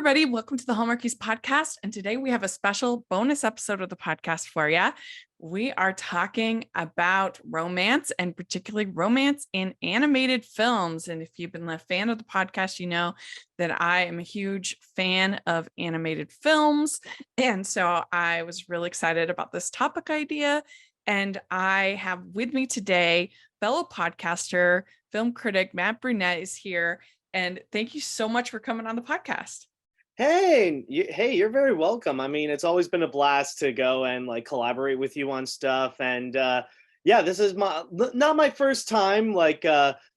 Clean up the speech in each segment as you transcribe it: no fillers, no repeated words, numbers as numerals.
everybody. Welcome to the Hallmarkies podcast. And today we have a special bonus episode of the podcast for you. We are talking about romance and particularly romance in animated films. And if you've been a fan of the podcast, you know that I am a huge fan of animated films. And so I was really excited about this topic idea. And I have with me today fellow podcaster, film critic, Mat Brunett is here. And thank you so much for coming on the podcast. Hey, you're very welcome. I mean, it's always been a blast to go and collaborate with you on stuff. And yeah, this is not my first time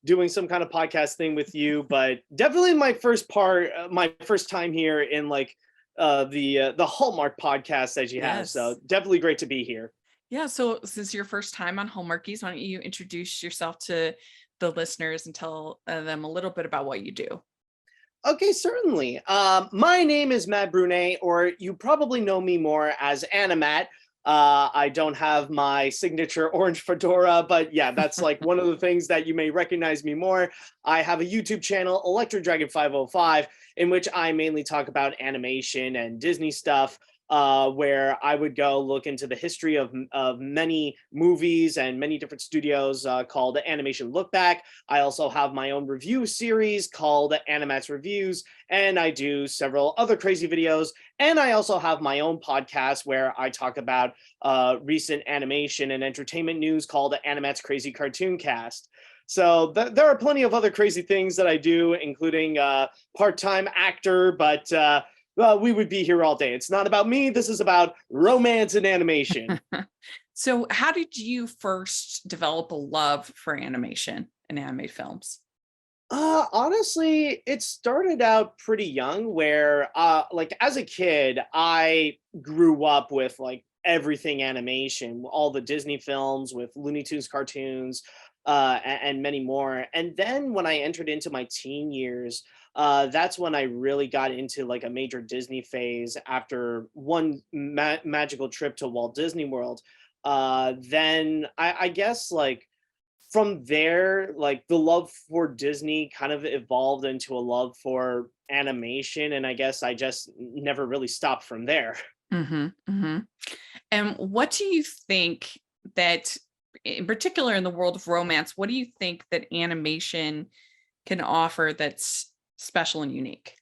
doing some kind of podcast thing with you, but definitely my first time here in the Hallmark podcast that you have. So definitely great to be here. Yeah. So since your first time on Hallmarkies, why don't you introduce yourself to the listeners and tell them a little bit about what you do? Okay, certainly. My name is Mat Brunett, or you probably know me more as Animat. I don't have my signature orange fedora, but yeah, that's one of the things that you may recognize me more. I have a YouTube channel, Electric Dragon 505, in which I mainly talk about animation and Disney stuff. Where I would go look into the history of many movies and many different studios called Animation Look Back. I also have my own review series called Animat's Reviews, and I do several other crazy videos. And I also have my own podcast where I talk about recent animation and entertainment news called Animat's Crazy Cartoon Cast. So there are plenty of other crazy things that I do, including part-time actor, but well, we would be here all day. It's not about me. This is about romance and animation. So how did you first develop a love for animation and animated films? Honestly, it started out pretty young where as a kid, I grew up with everything animation, all the Disney films with Looney Tunes cartoons, and many more. And then when I entered into my teen years, that's when I really got into a major Disney phase after one magical trip to Walt Disney World. Then I guess from there, the love for Disney kind of evolved into a love for animation. And I guess I just never really stopped from there. Mm-hmm, mm-hmm. And what do you think that, in particular in the world of romance, what do you think that animation can offer that's special and unique?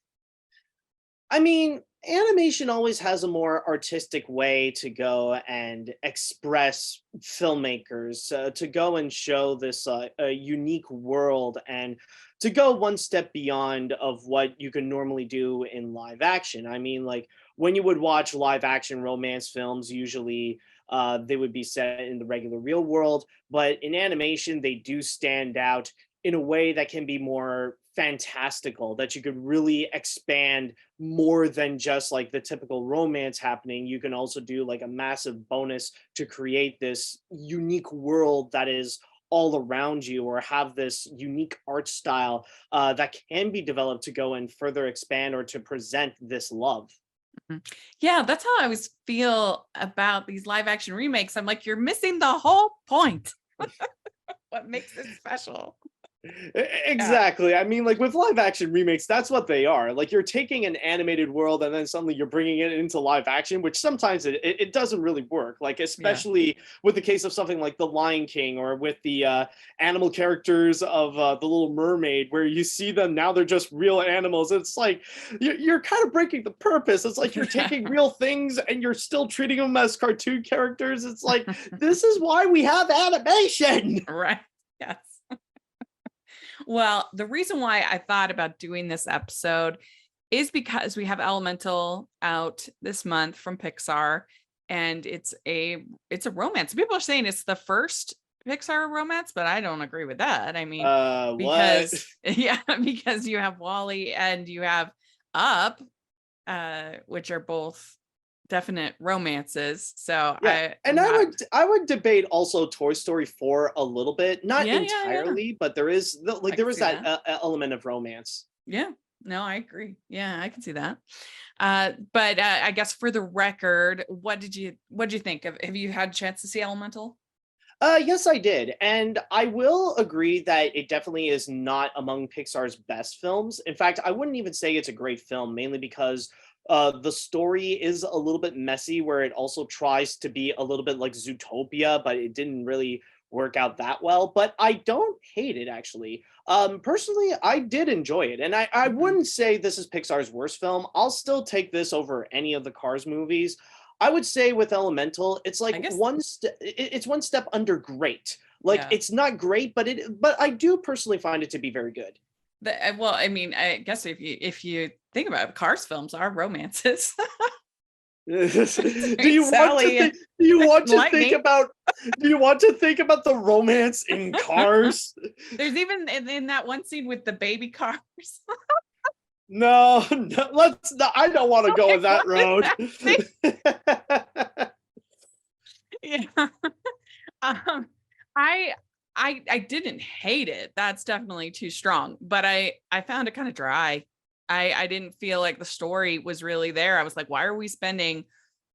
I mean, animation always has a more artistic way to go and express filmmakers, to go and show this a unique world, and to go one step beyond of what you can normally do in live action. I mean, when you would watch live action romance films, usually they would be set in the regular real world, but in animation, they do stand out in a way that can be more fantastical, that you could really expand more than just the typical romance happening. You can also do a massive bonus to create this unique world that is all around you, or have this unique art style that can be developed to go and further expand or to present this love. Yeah, that's how I always feel about these live action remakes. I'm like, you're missing the whole point. What makes it special? Exactly. I mean, with live action remakes, that's what they are. You're taking an animated world and then suddenly you're bringing it into live action, which sometimes it doesn't really work. Especially with the case of something like The Lion King, or with the animal characters of The Little Mermaid, where you see them now, they're just real animals. It's you're kind of breaking the purpose. It's you're taking real things and you're still treating them as cartoon characters. It's this is why we have animation. Right. Yes. Well, the reason why I thought about doing this episode is because we have Elemental out this month from Pixar, and it's a romance. People are saying it's the first Pixar romance, but I don't agree with that. I mean, because because you have Wall-E and you have Up, which are both definite romances. So yeah. I would debate also Toy Story 4 a little bit, not entirely, but there is that element of romance. Yeah, no, I agree. Yeah, I can see that. But I guess for the record, what did you think of? Have you had a chance to see Elemental? Yes, I did. And I will agree that it definitely is not among Pixar's best films. In fact, I wouldn't even say it's a great film, mainly because the story is a little bit messy, where it also tries to be a little bit like Zootopia, but it didn't really work out that well. But I don't hate it, actually. Personally, I did enjoy it. And I Mhm. wouldn't say this is Pixar's worst film. I'll still take this over any of the Cars movies. I would say with Elemental, it's like I guess, it's one step under great. Like yeah. it's not great, but I do personally find it to be very good. Well, I mean, I guess if you think about it, Cars films are romances. do Right? you want to Sally and think do you want to think Lightning. about the romance in Cars? There's even in that one scene with the baby cars. No, no, let's not. I don't want to go Like, in that what is road. that scene? Yeah. Um, I I didn't hate it. That's definitely too strong, but I found it kind of dry. I didn't feel like the story was really there. I was like, why are we spending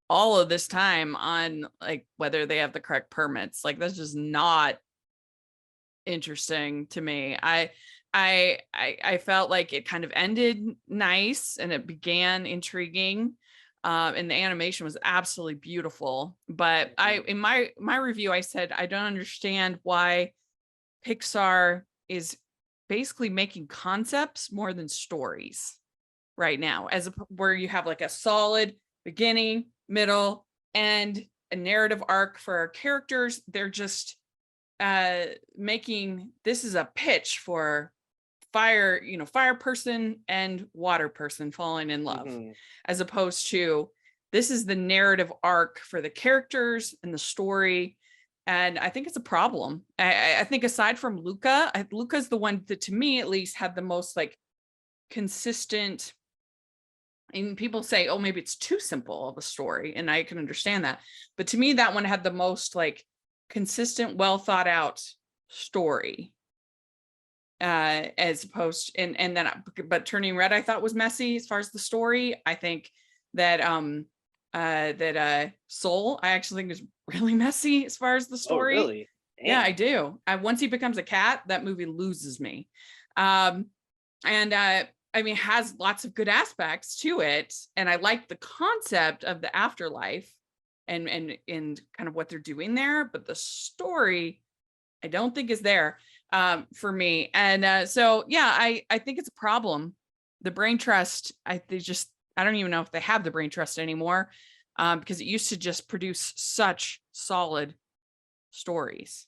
all of this time on like whether they have the correct permits? Like that's just not interesting to me. I felt like it kind of ended nice and it began intriguing. And the animation was absolutely beautiful. But I in my review, I said I don't understand why Pixar is basically making concepts more than stories right now, where you have like a solid beginning, middle, and a narrative arc for our characters. They're just making this is a pitch for fire person and water person falling in love, Mhm. as opposed to this is the narrative arc for the characters and the story. And I think it's a problem. I think aside from Luca's the one that to me at least had the most like consistent. And people say, oh, maybe it's too simple of a story, and I can understand that, but to me that one had the most like consistent, well thought out story, as opposed and then but Turning Red I thought was messy as far as the story. I think that Soul I actually think is really messy as far as the Oh, story. really? Yeah, I Dang. do. Once he becomes a cat, that movie loses me. um and I mean, has lots of good aspects to it, and I like the concept of the afterlife and kind of what they're doing there, but the story I don't think is there for me. And so yeah, I think it's a problem. The brain trust, I don't even know if they have the brain trust anymore, because it used to just produce such solid stories.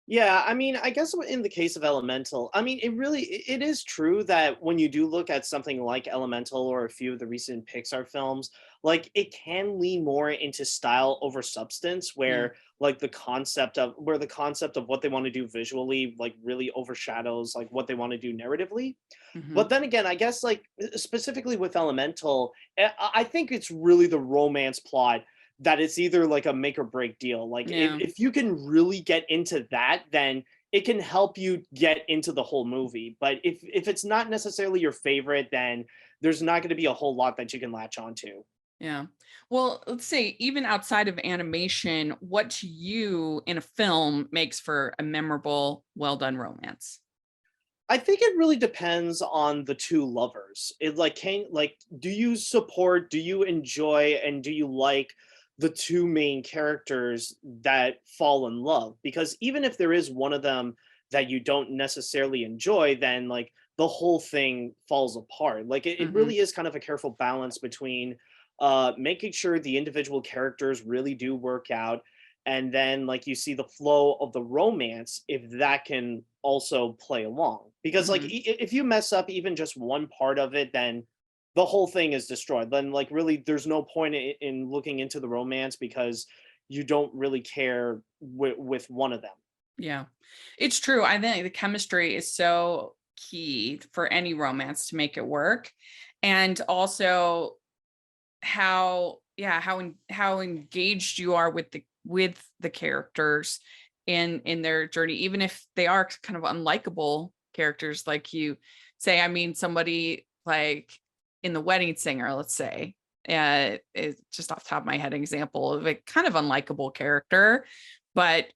Yeah, I mean, I guess in the case of Elemental, I mean, it is true that when you do look at something like Elemental or a few of the recent Pixar films, like it can lean more into style over substance, Yeah. where the concept of what they want to do visually like really overshadows like what they want to do narratively. Hmm. But then again, I guess like specifically with Elemental, I think it's really the romance plot that it's either like a make or break deal. Like Yeah. if you can really get into that, then it can help you get into the whole movie. But if it's not necessarily your favorite, then there's not going to be a whole lot that you can latch onto. Yeah. Well, let's say even outside of animation, what to you in a film makes for a memorable, well done romance? I think it really depends on the two lovers. It like can like do you support, do you enjoy, and do you like the two main characters that fall in love? Because even if there is one of them that you don't necessarily enjoy, then like the whole thing falls apart. Like it Hmm. really is kind of a careful balance between making sure the individual characters really do work out, and then like you see the flow of the romance if that can also play along, because like Hmm. if you mess up even just one part of it, then the whole thing is destroyed. Then like really there's no point in looking into the romance, because you don't really care with one of them. Yeah, it's true. I think the chemistry is so key for any romance to make it work. And also how engaged you are with the characters in their journey, even if they are kind of unlikable characters, like you say. I mean, somebody like in The Wedding Singer, let's say, it's just off the top of my head, an example of a kind of unlikable character, but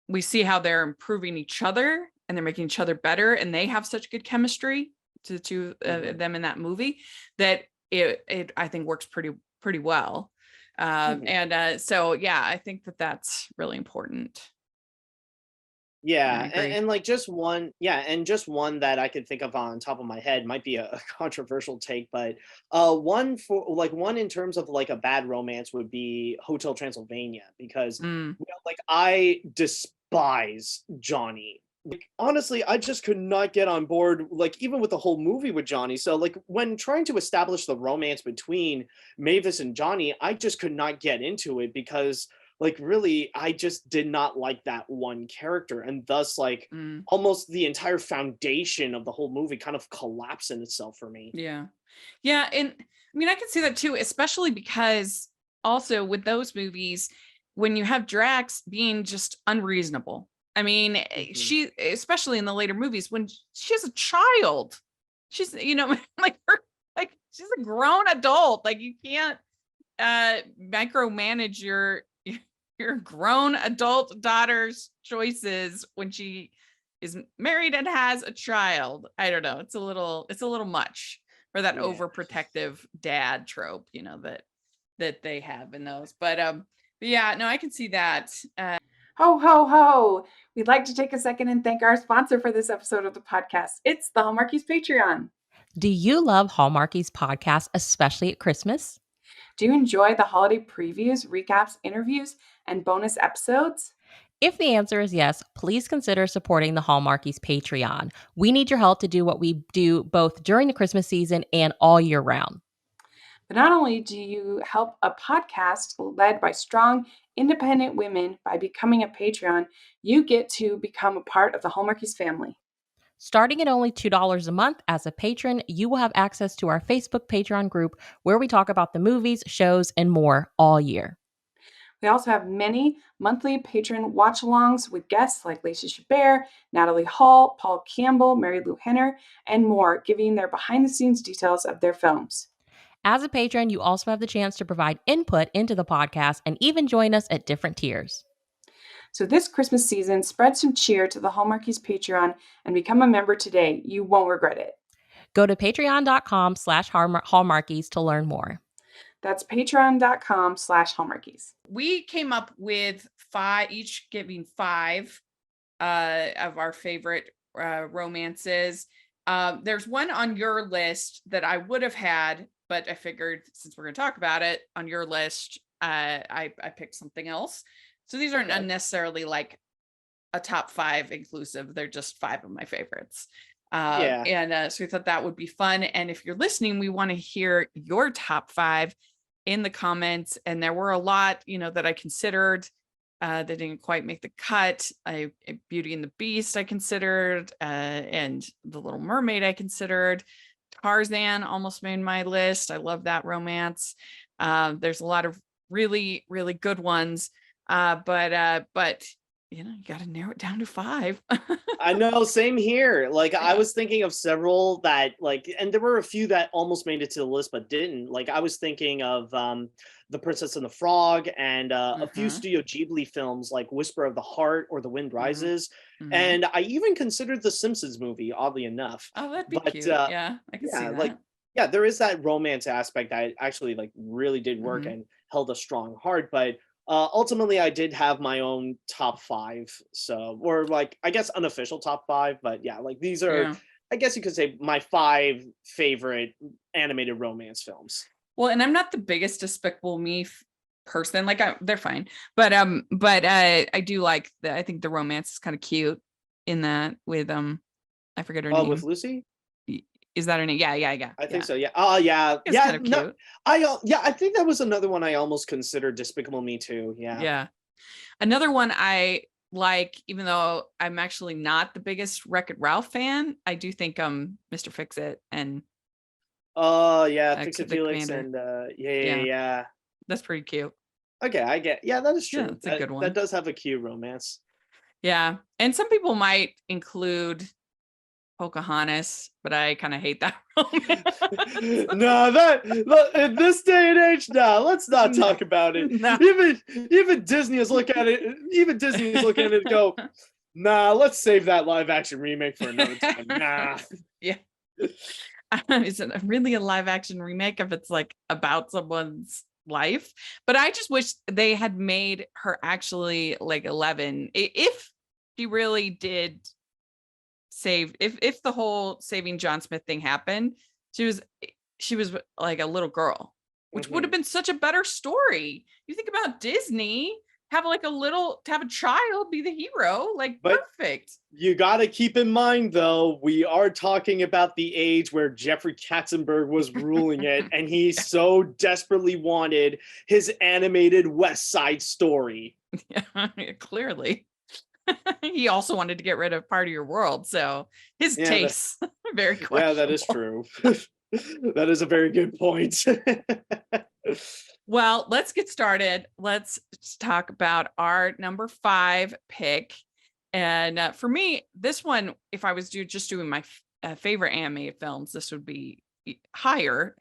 we see how they're improving each other and they're making each other better, and they have such good chemistry to the two of them in that movie that it I think works pretty well. So yeah, I think that's really important. Yeah, I Yeah, agree. and like just one, yeah, and just one that I could think of on top of my head might be a controversial take, but one for like one in terms of like a bad romance would be Hotel Transylvania because Mm, like I despise Johnny. Like honestly, I just could not get on board like even with the whole movie with Johnny. So like when trying to establish the romance between Mavis and Johnny, I just could not get into it because like really I just did not like that one character and thus like mm. almost the entire foundation of the whole movie kind of collapsed in itself for me. Yeah. Yeah. And I mean, I can see that too, especially because also with those movies, when you have Drax being just unreasonable. I mean, Mhm. she, especially in the later movies, when she's a child, she's, like she's a grown adult. Like you can't micromanage your grown adult daughter's choices when she is married and has a child. I don't know. It's a little much for that Yeah. overprotective dad trope, that they have in those. But yeah, no, I can see that. Ho, ho, ho. We'd like to take a second and thank our sponsor for this episode of the podcast. It's the Hallmarkies Patreon. Do you love Hallmarkies podcast, especially at Christmas? Do you enjoy the holiday previews, recaps, interviews, and bonus episodes? If the answer is yes, please consider supporting the Hallmarkies Patreon. We need your help to do what we do both during the Christmas season and all year round. But not only do you help a podcast led by strong, independent women by becoming a Patreon, you get to become a part of the Hallmarkies family. Starting at only $2 a month as a patron, you will have access to our Facebook Patreon group where we talk about the movies, shows, and more all year. We also have many monthly patron watch-alongs with guests like Lacey Chabert, Natalie Hall, Paul Campbell, Mary Lou Henner, and more, giving their behind-the-scenes details of their films. As a patron, you also have the chance to provide input into the podcast and even join us at different tiers. So this Christmas season, spread some cheer to the Hallmarkies Patreon and become a member today. You won't regret it. Go to patreon.com/hallmarkies to learn more. That's patreon.com/hallmarkies. We came up with each giving five of our favorite romances. There's one on your list that I would have had, but I figured since we're going to talk about it on your list, I picked something else. So these aren't necessarily like a top five inclusive. They're just five of my favorites. So we thought that would be fun. And if you're listening, we want to hear your top five in the comments. And there were a lot, that I considered that didn't quite make the cut. Beauty and the Beast I considered, and The Little Mermaid I considered. Tarzan almost made my list. I love that romance. There's a lot of really, really good ones. But you got to narrow it down to five. I know, same here. Like Yeah. I was thinking of several that like, and there were a few that almost made it to the list but didn't. Like I was thinking of The Princess and the Frog and a few Studio Ghibli films like Whisper of the Heart or The Wind Rises. And I even considered the Simpsons movie, oddly enough. Oh, that'd be cute. Yeah, I can see that. Like yeah, there is that romance aspect that actually like really did work and held a strong heart, but ultimately I did have my own top five, so or like I guess unofficial top five, but yeah, like these are I guess you could say my five favorite animated romance films. Well, and I'm not the biggest Despicable Me person. Like they're fine, but I do like I think the romance is kind of cute in that with I forget her name. With Lucy. Is that her name? Yeah. I think so. Yeah. Oh, yeah. It's yeah. kind of cute. I think that was another one I almost considered Despicable Me too. Yeah. Yeah. Another one I like, even though I'm actually not the biggest Wreck-It Ralph fan, I do think Mr. Fix-It and oh yeah, Fix-It the Felix Commander. and yeah. That's pretty cute. Okay, I get. Yeah, that is true. Yeah, it's a good one. That does have a cute romance. Yeah. And some people might include Pocahontas, but I kind of hate that romance. No, in this day and age, no, let's not talk about it. No. Even Disney is looking at it. Even Disney is looking at it and go, nah, let's save that live action remake for another time. Nah. Yeah. Is it really a live action remake if it's like about someone's life? But I just wish they had made her actually like 11. If she really did save, if the whole saving John Smith thing happened, she was like a little girl, which would have been such a better story. You think about Disney, have a child be the hero, like perfect. You got to keep in mind, though, we are talking about the age where Jeffrey Katzenberg was ruling it, and he so desperately wanted his animated West Side Story. Yeah, clearly. He also wanted to get rid of Part of Your World, so his tastes very questionable. Yeah, that is true. That is a very good point. Well, let's get started. Let's talk about our number 5 pick. And for me, this one, if I was just doing my favorite animated films, this would be higher.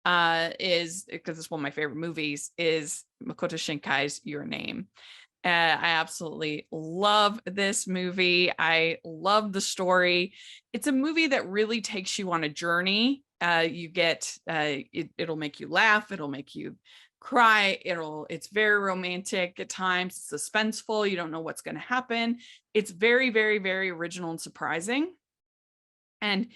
Is because it's one of my favorite movies, is Makoto Shinkai's Your Name. I absolutely love this movie. I love the story. It's a movie that really takes you on a journey. You get it'll make you laugh, it'll make you cry, it's very romantic at times, it's suspenseful, you don't know what's going to happen. It's very, very, very original and surprising. And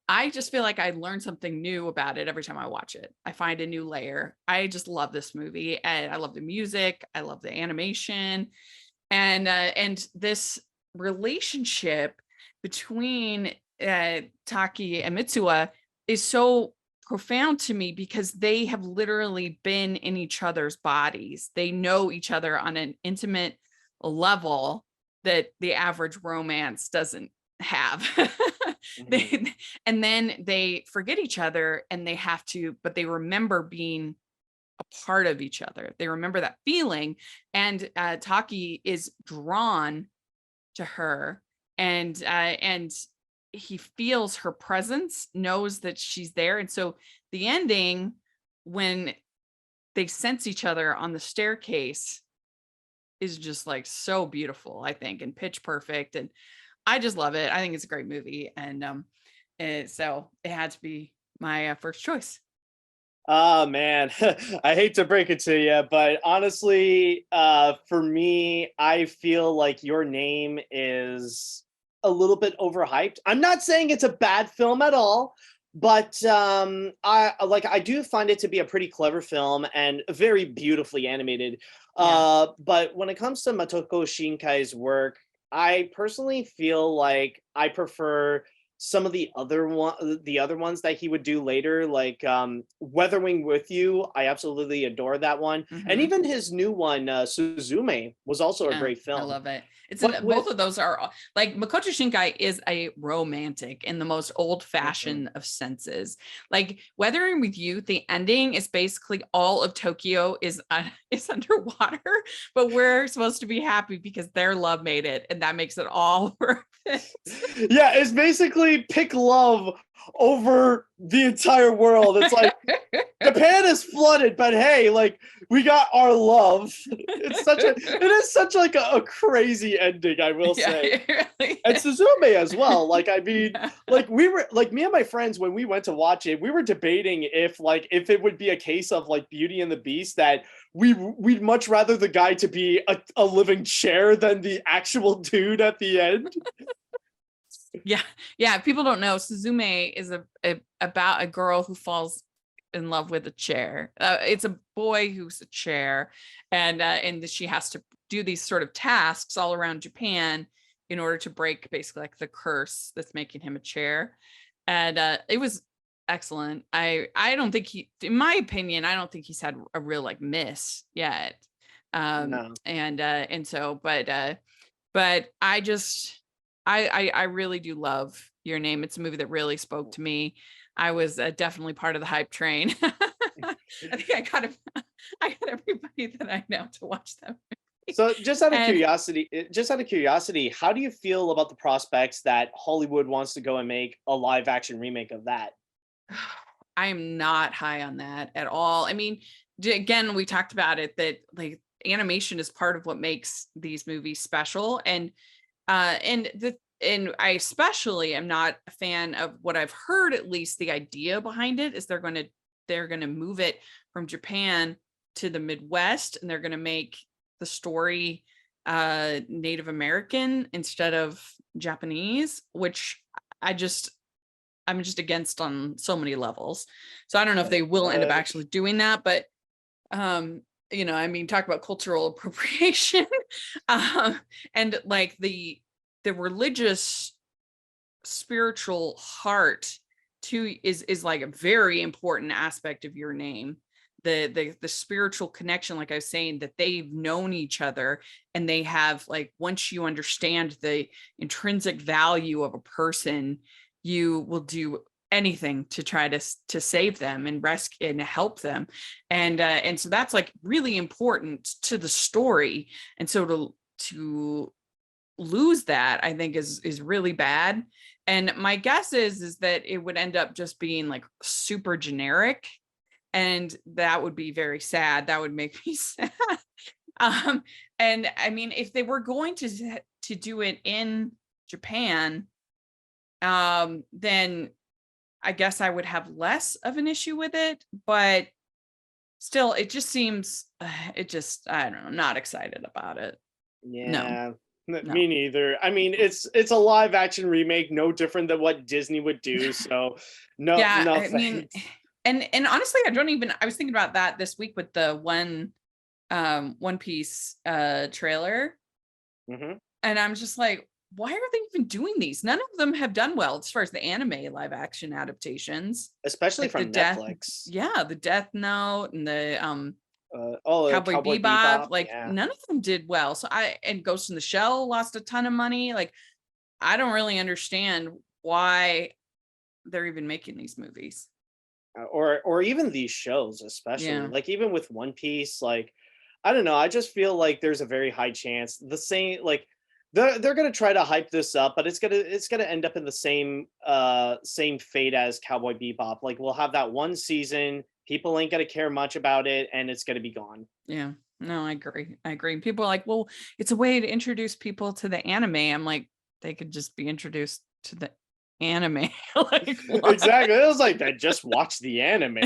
I just feel like I learn something new about it every time I watch it. I find a new layer. I just love this movie, and I love the music. I love the animation, and this relationship between Taki and Mitsuha is so profound to me because they have literally been in each other's bodies. They know each other on an intimate level that the average romance doesn't have. And then they forget each other, and they have to, but they remember being a part of each other. They remember that feeling, and Taki is drawn to her, and he feels her presence, knows that she's there. And so the ending, when they sense each other on the staircase, is just like so beautiful, I think, and pitch perfect. And I just love it. I think it's a great movie. And so it had to be my first choice. Oh man, I hate to break it to you, but honestly, for me, I feel like Your Name is a little bit overhyped. I'm not saying it's a bad film at all, but I do find it to be a pretty clever film and very beautifully animated. Yeah. But when it comes to Makoto Shinkai's work, I personally feel like I prefer some of the other ones that he would do later, like Weathering with You. I absolutely adore that one. And even his new one, Suzume, was also a great film. I love it. Both of those are like, Makoto Shinkai is a romantic in the most old-fashioned of senses. Like Weathering with You, the ending is basically all of Tokyo is underwater, but we're supposed to be happy because their love made it, and that makes it all worth it. Yeah, it's basically pick love over the entire world. It's like Japan is flooded, but hey, like we got our love. It is such like a crazy ending, I will say. Really, and Suzume as well. Like, I mean, like we were like, me and my friends, when we went to watch it, we were debating if it would be a case of like Beauty and the Beast, that we'd much rather the guy to be a living chair than the actual dude at the end. Yeah. If people don't know, Suzume is about a girl who falls in love with a chair. It's a boy who's a chair, and she has to do these sort of tasks all around Japan in order to break basically like the curse that's making him a chair. And it was excellent. I don't think in my opinion, I don't think he's had a real like miss yet. No. And so, but I really do love Your Name. It's a movie that really spoke to me. I was definitely part of the hype train. I think I got everybody that I know to watch that movie. So just out of And curiosity, how do you feel about the prospects that Hollywood wants to go and make a live action remake of that? I am not high on that at all. I mean, again, we talked about it that like animation is part of what makes these movies special. And I especially am not a fan of what I've heard, at least the idea behind it is they're gonna move it from Japan to the Midwest, and they're gonna make the story Native American instead of Japanese, which I just I'm just against on so many levels. So I don't know if they will end up What? actually doing that, but I mean, talk about cultural appropriation. um, and like the religious spiritual heart too is like a very important aspect of your name. The spiritual connection, like I was saying, that they've known each other, and they have, like, once you understand the intrinsic value of a person, you will do anything to try to save them and rescue and help them. And so that's like really important to the story. And so to lose that, I think is really bad. And my guess is that it would end up just being like super generic, and that would be very sad. That would make me sad. And I mean, if they were going to do it in Japan, then I guess I would have less of an issue with it. But still, it just seems, I don't know, I'm not excited about it. Yeah. No. Me neither. I mean, it's a live action remake, no different than what Disney would do. So no, Yeah, no I mean, thanks. and honestly, I was thinking about that this week with the One Piece trailer. Mhm. And I'm just like, why are they even doing these? None of them have done well as far as the anime live action adaptations. Especially Like the from Death, Netflix. yeah, the Death Note and the Cowboy Cowboy Bebop, Bebop. like Yeah. none of them did well. So and Ghost in the Shell lost a ton of money. Like, I don't really understand why they're even making these movies. Or even these shows, especially Yeah. like even with One Piece, like I don't know, I just feel like there's a very high chance the same, like they're gonna try to hype this up, but it's gonna end up in the same fate as Cowboy Bebop. Like we'll have that one season, people ain't gonna care much about it, and it's gonna be gone. Yeah. No, I agree. I agree. People are like, well, it's a way to introduce people to the anime. I'm like, they could just be introduced to the anime. Like, what? Exactly. It was like I just watched the anime.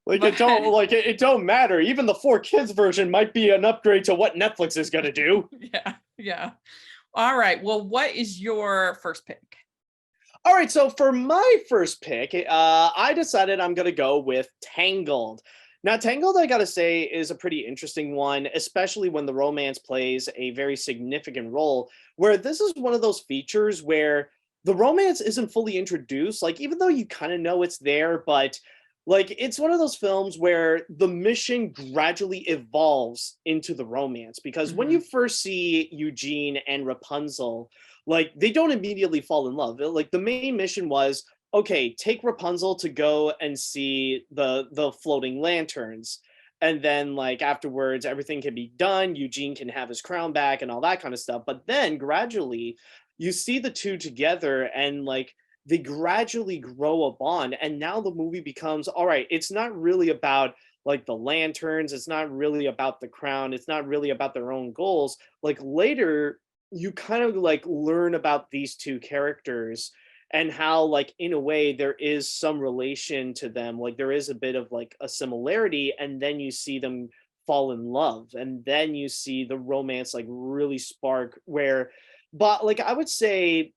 Like But it don't matter. Even the 4 kids version might be an upgrade to what Netflix is gonna do. yeah, yeah. All right. Well, what is your first pick? All right, so for my first pick, I decided I'm gonna go with Tangled. Now, Tangled, I gotta say, is a pretty interesting one, especially when the romance plays a very significant role. Where this is one of those features where the romance isn't fully introduced, like even though you kind of know it's there, but like it's one of those films where the mission gradually evolves into the romance. Because when you Mhm. first see Eugene and Rapunzel, like they don't immediately fall in love. Like the main mission was, okay, take Rapunzel to go and see the floating lanterns. And then like afterwards everything can be done, Eugene can have his crown back and all that kind of stuff. But then gradually you see the two together, and like they gradually grow a bond, and now the movie becomes, all right, it's not really about like the lanterns, it's not really about the crown, it's not really about their own goals. Like later you kind of like learn about these two characters and how like in a way there is some relation to them, like there is a bit of like a similarity, and then you see them fall in love, and then you see the romance like really spark where, but like I would say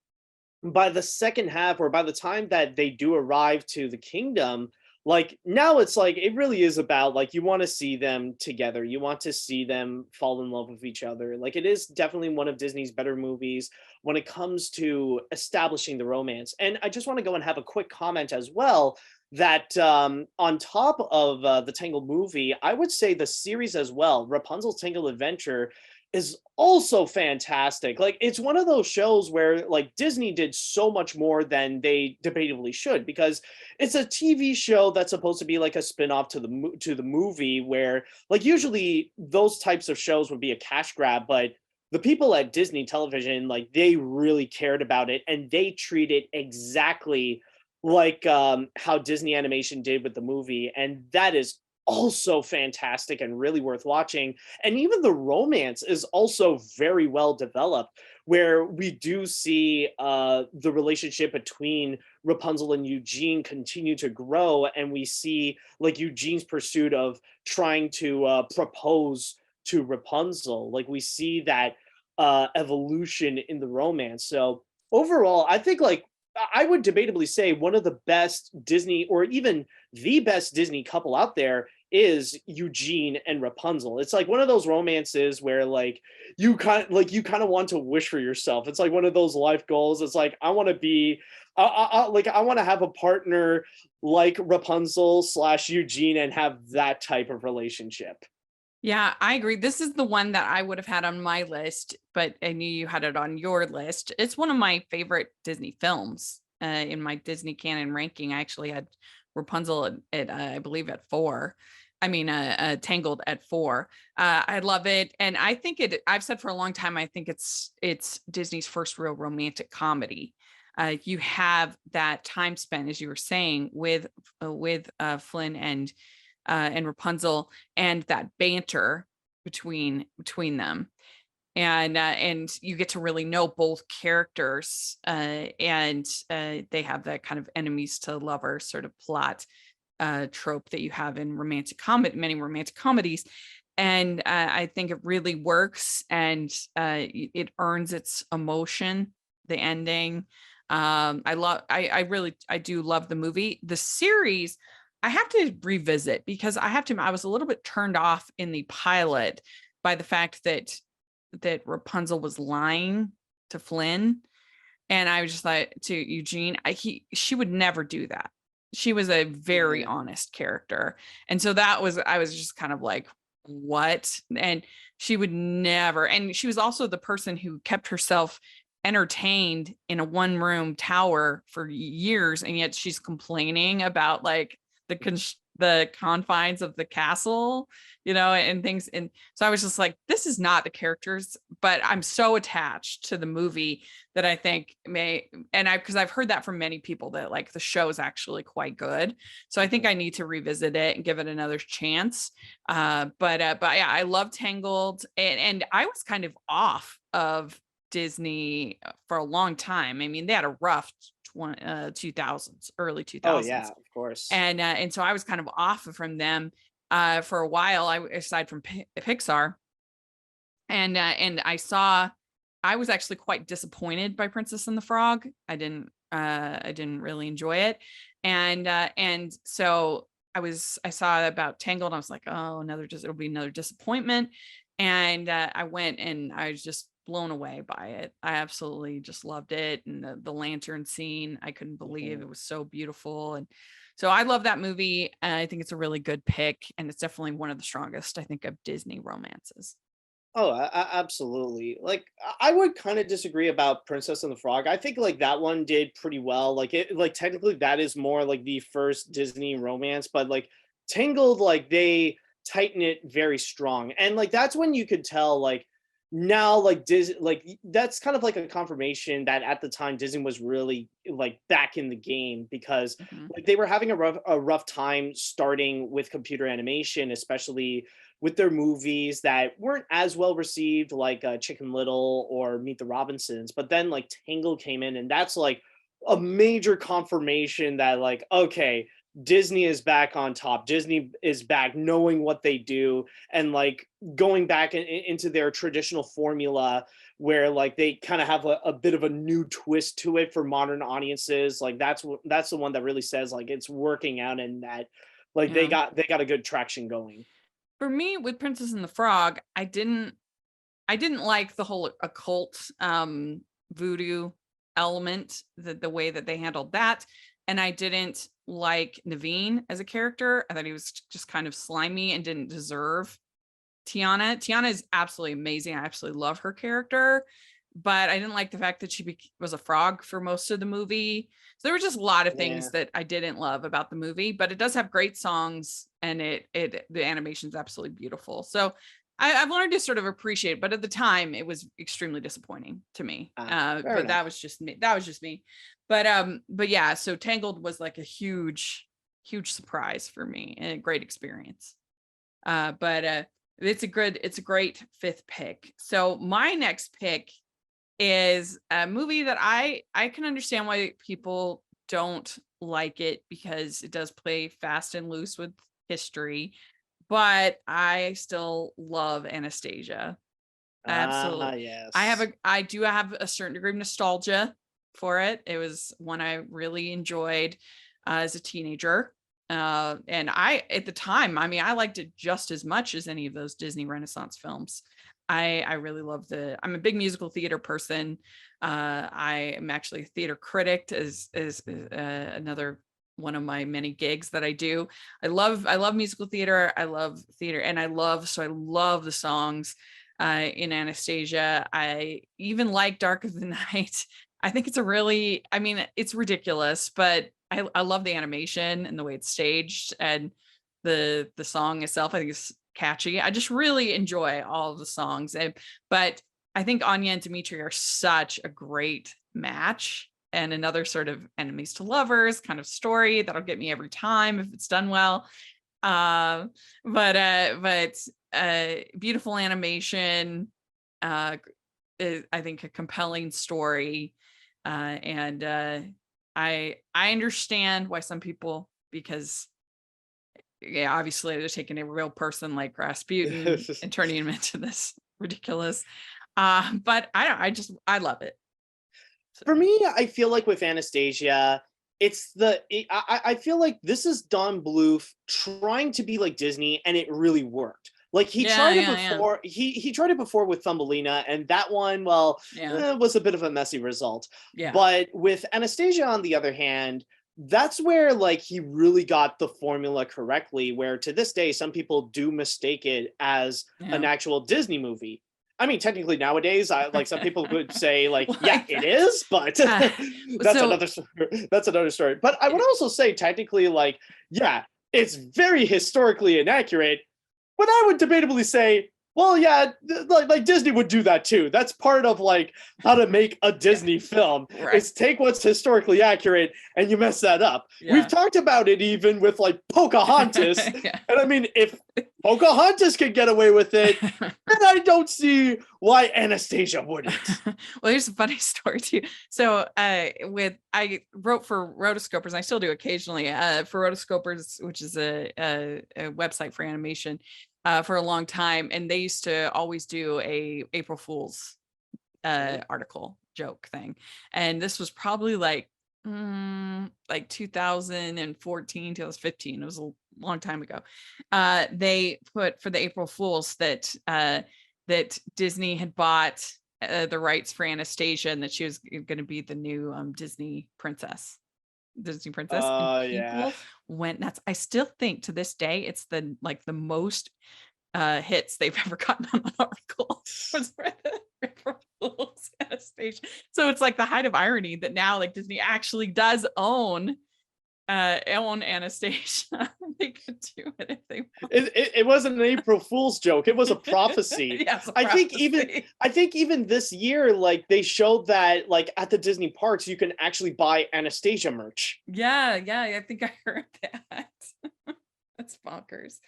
by the second half, or by the time that they do arrive to the kingdom, like now it's like it really is about like you want to see them together, you want to see them fall in love with each other. Like it is definitely one of Disney's better movies when it comes to establishing the romance. And I just want to go and have a quick comment as well, that on top of the Tangled movie, I would say the series as well, Rapunzel's Tangled Adventure, is also fantastic. Like it's one of those shows where like Disney did so much more than they debatably should, because it's a TV show that's supposed to be like a spin-off to the movie, where like usually those types of shows would be a cash grab, but the people at Disney Television, like they really cared about it and they treat it exactly like how Disney Animation did with the movie, and that is also fantastic and really worth watching. And even the romance is also very well developed, where we do see the relationship between Rapunzel and Eugene continue to grow, and we see like Eugene's pursuit of trying to propose to Rapunzel. Like we see that evolution in the romance. So overall, I think like I would debatably say one of the best Disney, or even the best Disney couple out there, is Eugene and Rapunzel. It's like one of those romances where like you kind of want to wish for yourself. It's like one of those life goals. It's like I want to be I want to have a partner like Rapunzel slash Eugene and have that type of relationship. Yeah, I agree. This is the one that I would have had on my list, but I knew you had it on your list. It's one of my favorite Disney films. In my Disney canon ranking, I actually had Rapunzel at I believe at 4. I mean, Tangled at 4. I love it, and I think it. I've said for a long time, I think it's Disney's first real romantic comedy. You have that time spent, as you were saying, with Flynn and Rapunzel, and that banter between them, and you get to really know both characters, and they have that kind of enemies to lovers sort of plot trope that you have in many romantic comedies. And I think it really works, and it earns its emotion, the ending. I do love the movie. The series I have to revisit, because I was a little bit turned off in the pilot by the fact that Rapunzel was lying to Flynn. And I was just like, to Eugene, she would never do that. She was a very honest character. And so I was just kind of like, what? And she would never. And she was also the person who kept herself entertained in a one room tower for years. And yet she's complaining about like the confines of the castle, and things. And so I was just like, this is not the characters, but I'm so attached to the movie that I think because I've heard that from many people, that like the show is actually quite good. So I think I need to revisit it and give it another chance. But yeah, I love Tangled, and I was kind of off of Disney for a long time. I mean, they had a rough 2000s, early 2000s. Oh yeah, of course. And so I was kind of off from them for a while. Aside from Pixar, and I was actually quite disappointed by Princess and the Frog. I didn't really enjoy it, and so I saw about Tangled. And I was like, oh, it'll be another disappointment. And I went, and I was just blown away by it. I absolutely just loved it. And the lantern scene, I couldn't believe it was so beautiful. And so I love that movie. I think it's a really good pick. And it's definitely one of the strongest, I think, of Disney romances. Oh, absolutely. Like I would kind of disagree about Princess and the Frog. I think like that one did pretty well. Like technically that is more like the first Disney romance, but like Tangled, like they tighten it very strong. And like that's when you could tell like now like Disney, like that's kind of like a confirmation that at the time Disney was really like back in the game, because Mhm. like they were having a rough time starting with computer animation, especially with their movies that weren't as well received, like Chicken Little or Meet the Robinsons. But then like Tangled came in, and that's like a major confirmation that like, okay, Disney is back on top. Disney is back knowing what they do, and like going back into their traditional formula, where like they kind of have a bit of a new twist to it for modern audiences. Like that's the one that really says like it's working out, and that like Yeah. they got a good traction going. For me, with Princess and the Frog, I didn't like the whole occult voodoo element, the way that they handled that. And I didn't like Naveen as a character. I thought he was just kind of slimy and didn't deserve Tiana is absolutely amazing. I absolutely love her character, but I didn't like the fact that she was a frog for most of the movie. So there were just a lot of things that I didn't love about the movie, but it does have great songs, and the animation is absolutely beautiful. So I've learned to sort of appreciate, but at the time it was extremely disappointing to me. But enough. that was just me. But yeah, so Tangled was like a huge surprise for me and a great experience. But it's a great fifth pick. So my next pick is a movie that I can understand why people don't like it, because it does play fast and loose with history, but I still love Anastasia. Absolutely. Yes. I do have a certain degree of nostalgia for it. It was one I really enjoyed as a teenager. And at the time, I mean, I liked it just as much as any of those Disney Renaissance films. I really love I'm a big musical theater person. I am actually a theater critic, is another one of my many gigs that I do. I love musical theater. I love theater, and I love the songs in Anastasia. I even like Dark of the Night. I think it's ridiculous, but I love the animation and the way it's staged, and the song itself, I think, is catchy. I just really enjoy all of the songs. But I think Anya and Dimitri are such a great match, and another sort of enemies to lovers kind of story that'll get me every time if it's done well. But beautiful animation, I think a compelling story, and I understand why some people, because obviously they're taking a real person like Rasputin and turning him into this ridiculous. But I love it. For me, I feel like with Anastasia, I feel like this is Don Bluth trying to be like Disney, and it really worked. Like he tried it before. He tried it before with Thumbelina, and that one, was a bit of a messy result. Yeah. But with Anastasia, on the other hand, that's where like he really got the formula correctly, where to this day some people do mistake it as an actual Disney movie. I mean, technically nowadays, some people would say like, it is, but that's another story. But I would also say technically, like, it's very historically inaccurate, but I would debatably say, well, like Disney would do that too. That's part of like how to make a Disney film, is take what's historically accurate and you mess that up. We've talked about it even with like Pocahontas. And I mean, if Pocahontas can get away with it, then I don't see why Anastasia wouldn't. Well, here's a funny story too. So I wrote for Rotoscopers, and I still do occasionally, for Rotoscopers, which is a website for animation, for a long time, and they used to always do a April Fool's article joke thing, and this was probably like 2014, 2015. It was a long time ago. They put for the April Fool's that Disney had bought the rights for Anastasia, and that she was going to be the new Disney princess. Went nuts. I still think to this day it's the most hits they've ever gotten on an article. Anastasia. So it's like the height of irony that now like Disney actually does own Anastasia. They could do it if they want. It wasn't an April Fool's joke. It was a prophecy. Yes, I think even this year, like they showed that like at the Disney parks, you can actually buy Anastasia merch. Yeah, I think I heard that. That's bonkers.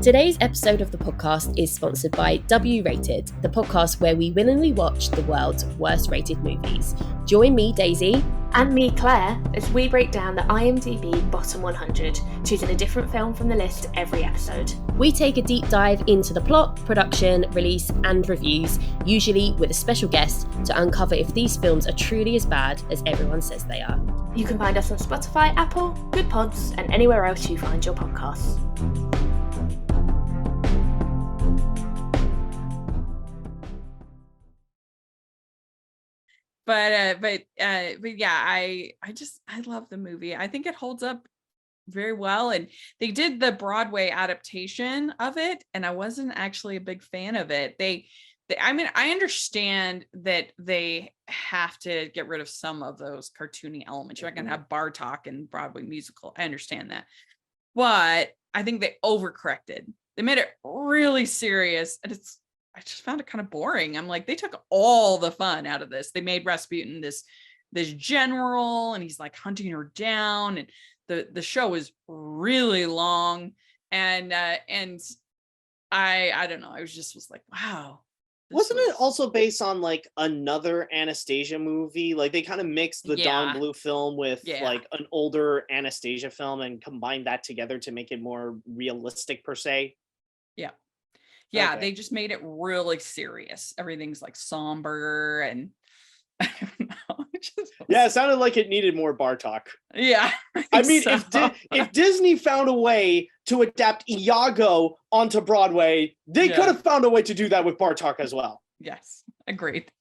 Today's episode of the podcast is sponsored by W Rated, the podcast where we willingly watch the world's worst rated movies. Join me, Daisy, and me, Claire, as we break down the IMDb Bottom 100, choosing a different film from the list every episode. We take a deep dive into the plot, production, release, and reviews, usually with a special guest, to uncover if these films are truly as bad as everyone says they are. You can find us on Spotify, Apple, Good Pods, and anywhere else you find your podcasts. But yeah, I love the movie. I think it holds up very well. And they did the Broadway adaptation of it, and I wasn't actually a big fan of it. I mean, I understand that they have to get rid of some of those cartoony elements. You're not going to have Bartok in Broadway musical. I understand that. But I think they overcorrected. They made it really serious, and I just found it kind of boring. I'm like, they took all the fun out of this. They made Rasputin this general, and he's like hunting her down, and the show is really long, and I don't know. I was like, wow. Wasn't it also based on like another Anastasia movie? Like they kind of mixed the Don Bluth film with like an older Anastasia film and combined that together to make it more realistic per se. Yeah. Okay. They just made it really serious. Everything's like somber, and I don't know. It sounded like it needed more Bartok. Yeah. I mean, so. if Disney found a way to adapt Iago onto Broadway, they could have found a way to do that with Bartok as well. Yes, agreed.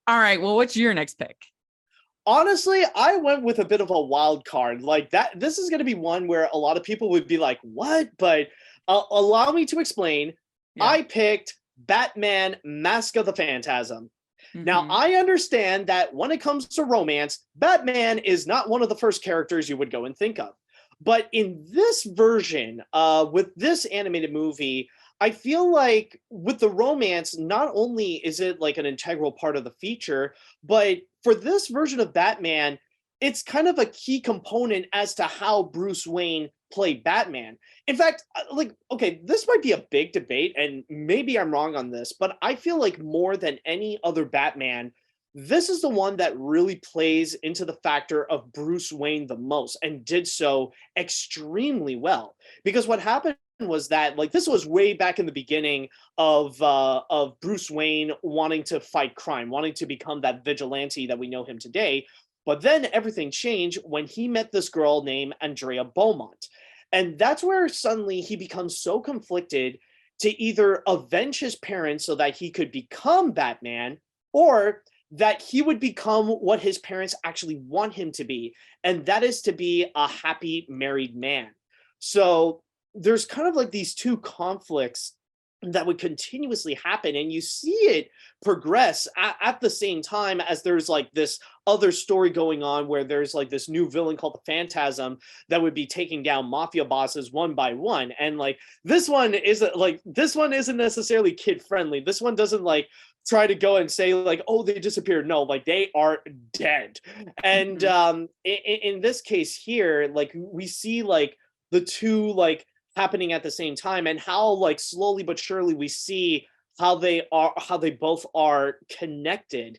All right, well, what's your next pick? Honestly, I went with a bit of a wild card. Like that, this is going to be one where a lot of people would be like, what? But allow me to explain. Yeah. I picked Batman Mask of the Phantasm. Now, I understand that when it comes to romance, Batman is not one of the first characters you would go and think of. But in this version, with this animated movie, I feel like with the romance, not only is it like an integral part of the feature, but for this version of Batman, it's kind of a key component as to how Bruce Wayne played Batman. In fact, like, okay, this might be a big debate, and maybe I'm wrong on this, but I feel like more than any other Batman, this is the one that really plays into the factor of Bruce Wayne the most, and did so extremely well. Because what happened was that, like, this was way back in the beginning of Bruce Wayne wanting to fight crime, wanting to become that vigilante that we know him today. But then everything changed when he met this girl named Andrea Beaumont. And that's where suddenly he becomes so conflicted to either avenge his parents so that he could become Batman, or that he would become what his parents actually want him to be. And that is to be a happy married man. So there's kind of like these two conflicts that would continuously happen, and you see it progress at the same time as there's like this other story going on where there's like this new villain called the Phantasm that would be taking down mafia bosses one by one. And like this one isn't necessarily kid friendly. This one doesn't like try to go and say like, oh, they disappeared. No, like they are dead. And in this case here, like we see like the two like happening at the same time, and how like slowly but surely we see how they both are connected.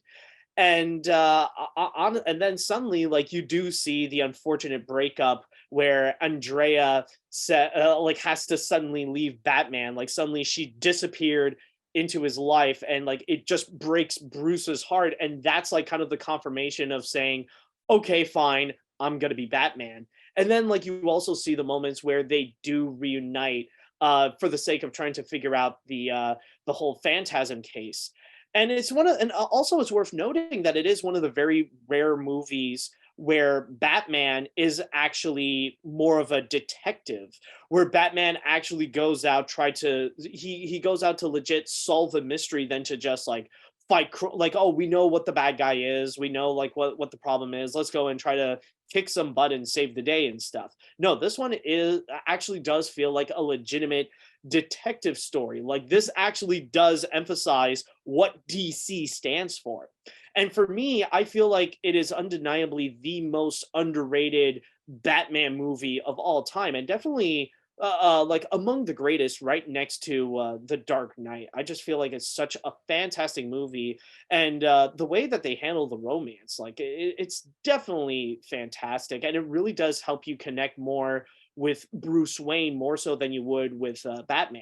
And and then suddenly like you do see the unfortunate breakup where Andrea has to suddenly leave Batman. Like suddenly she disappeared into his life, and like it just breaks Bruce's heart. And that's like kind of the confirmation of saying, okay, fine, I'm gonna be Batman. And then like you also see the moments where they do reunite for the sake of trying to figure out the whole Phantasm case. And also it's worth noting that it is one of the very rare movies where Batman is actually more of a detective, where Batman actually goes out, he goes out to legit solve a mystery than to just like fight, like, oh, we know what the bad guy is, we know like what the problem is, let's go and try to kick some butt and save the day and stuff. No, this one actually does feel like a legitimate detective story. Like this actually does emphasize what DC stands for. And for me, I feel like it is undeniably the most underrated Batman movie of all time, and definitely like among the greatest, right next to The Dark Knight. I just feel like it's such a fantastic movie, and the way that they handle the romance, like it's definitely fantastic, and it really does help you connect more with Bruce Wayne more so than you would with Batman.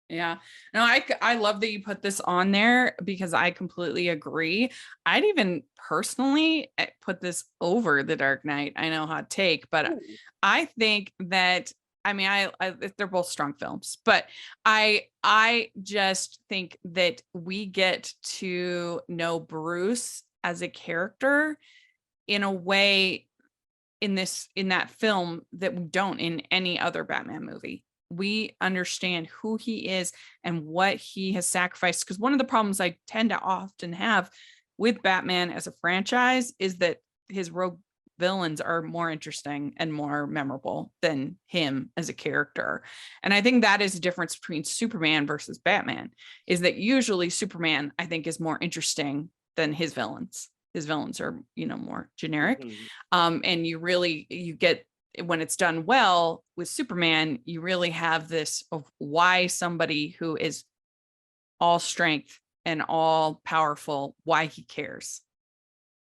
Yeah, no, I love that you put this on there because I completely agree. I'd even personally put this over The Dark Knight. I know, hot take, but ooh, I think that, I mean, I they're both strong films, but I just think that we get to know Bruce as a character in a way in that film that we don't in any other Batman movie. We understand who he is and what he has sacrificed. Because one of the problems I tend to often have with Batman as a franchise is that his rogue villains are more interesting and more memorable than him as a character. And I think that is the difference between Superman versus Batman, is that usually Superman, I think, is more interesting than his villains. His villains are, more generic. And you get, when it's done well with Superman, you really have this of why somebody who is all strength and all powerful, why he cares,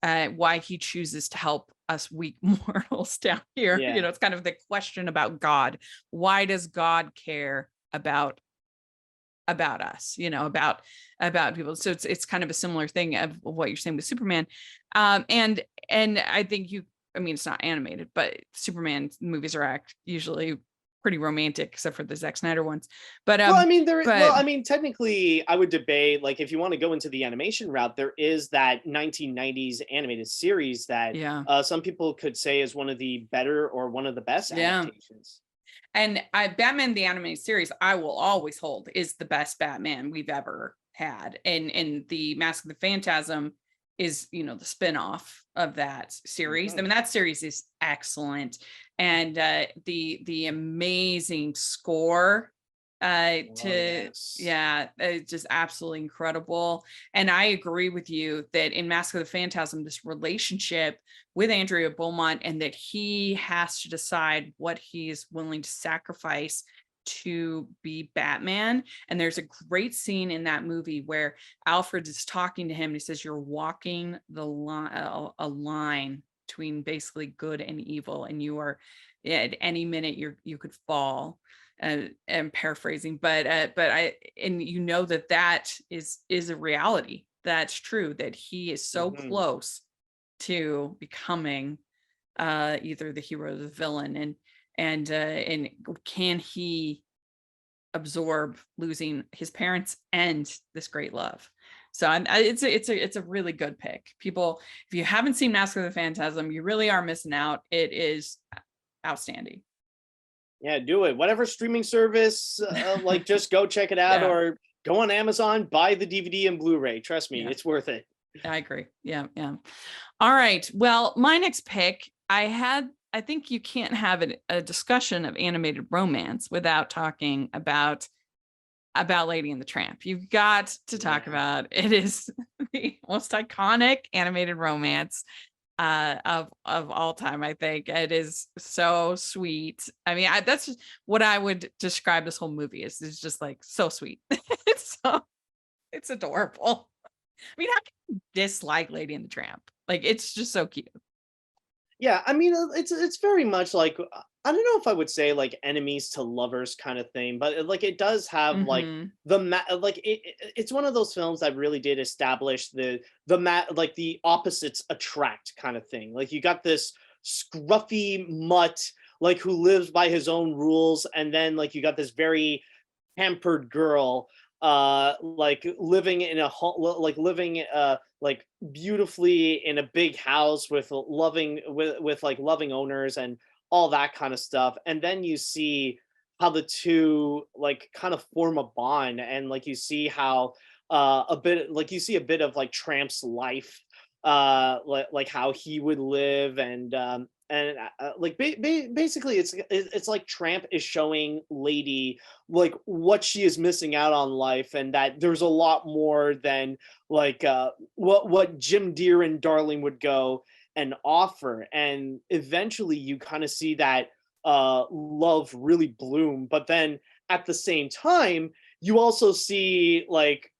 why he chooses to help us weak mortals down here. Yeah. It's kind of the question about God. Why does God care about us, about people? So it's kind of a similar thing of what you're saying with Superman. And I think it's not animated, but Superman movies are usually pretty romantic, except for the Zack Snyder ones. But technically I would debate, like, if you want to go into the animation route, there is that 1990s animated series that some people could say is one of the better or one of the best adaptations. And Batman the Animated Series, I will always hold, is the best Batman we've ever had. And the Mask of the Phantasm is, the spin-off of that series. I mean, that series is excellent. And the amazing score it's just absolutely incredible. And I agree with you that in Mask of the Phantasm, this relationship with Andrea Beaumont, and that he has to decide what he's willing to sacrifice to be Batman. And there's a great scene in that movie where Alfred is talking to him and he says, you're walking the line, a line between basically good and evil, and you are at any minute you could fall. I'm paraphrasing, but that is a reality. That's true, that he is so close to becoming either the hero or the villain, and can he absorb losing his parents and this great love? So it's a really good pick. People, if you haven't seen Mask of the Phantasm, you really are missing out. It is outstanding. Yeah, do it. Whatever streaming service, just go check it out, or go on Amazon, buy the DVD and Blu-ray. Trust me, it's worth it. I agree. Yeah. All right. Well, my next pick, I think you can't have a discussion of animated romance without talking about Lady and the Tramp. You've got to talk about it. Is the most iconic animated romance of all time. I think it is so sweet. I mean, that's just what I would describe this whole movie as. It's just like so sweet. It's adorable. I mean, how can you dislike Lady and the Tramp? Like, it's just so cute. Yeah, I mean, it's very much like, I don't know if I would say like enemies to lovers kind of thing, but it does have like it's one of those films that really did establish the opposites attract kind of thing. Like, you got this scruffy mutt who lives by his own rules, and then you got this very pampered girl living in a living beautifully in a big house with loving owners and all that kind of stuff. And then you see how the two kind of form a bond, and you see how a bit of Tramp's life, how he would live, and basically it's like Tramp is showing Lady what she is missing out on life, and that there's a lot more than what Jim Deere and Darling would go and offer. And eventually you kind of see that love really bloom, but then at the same time you also see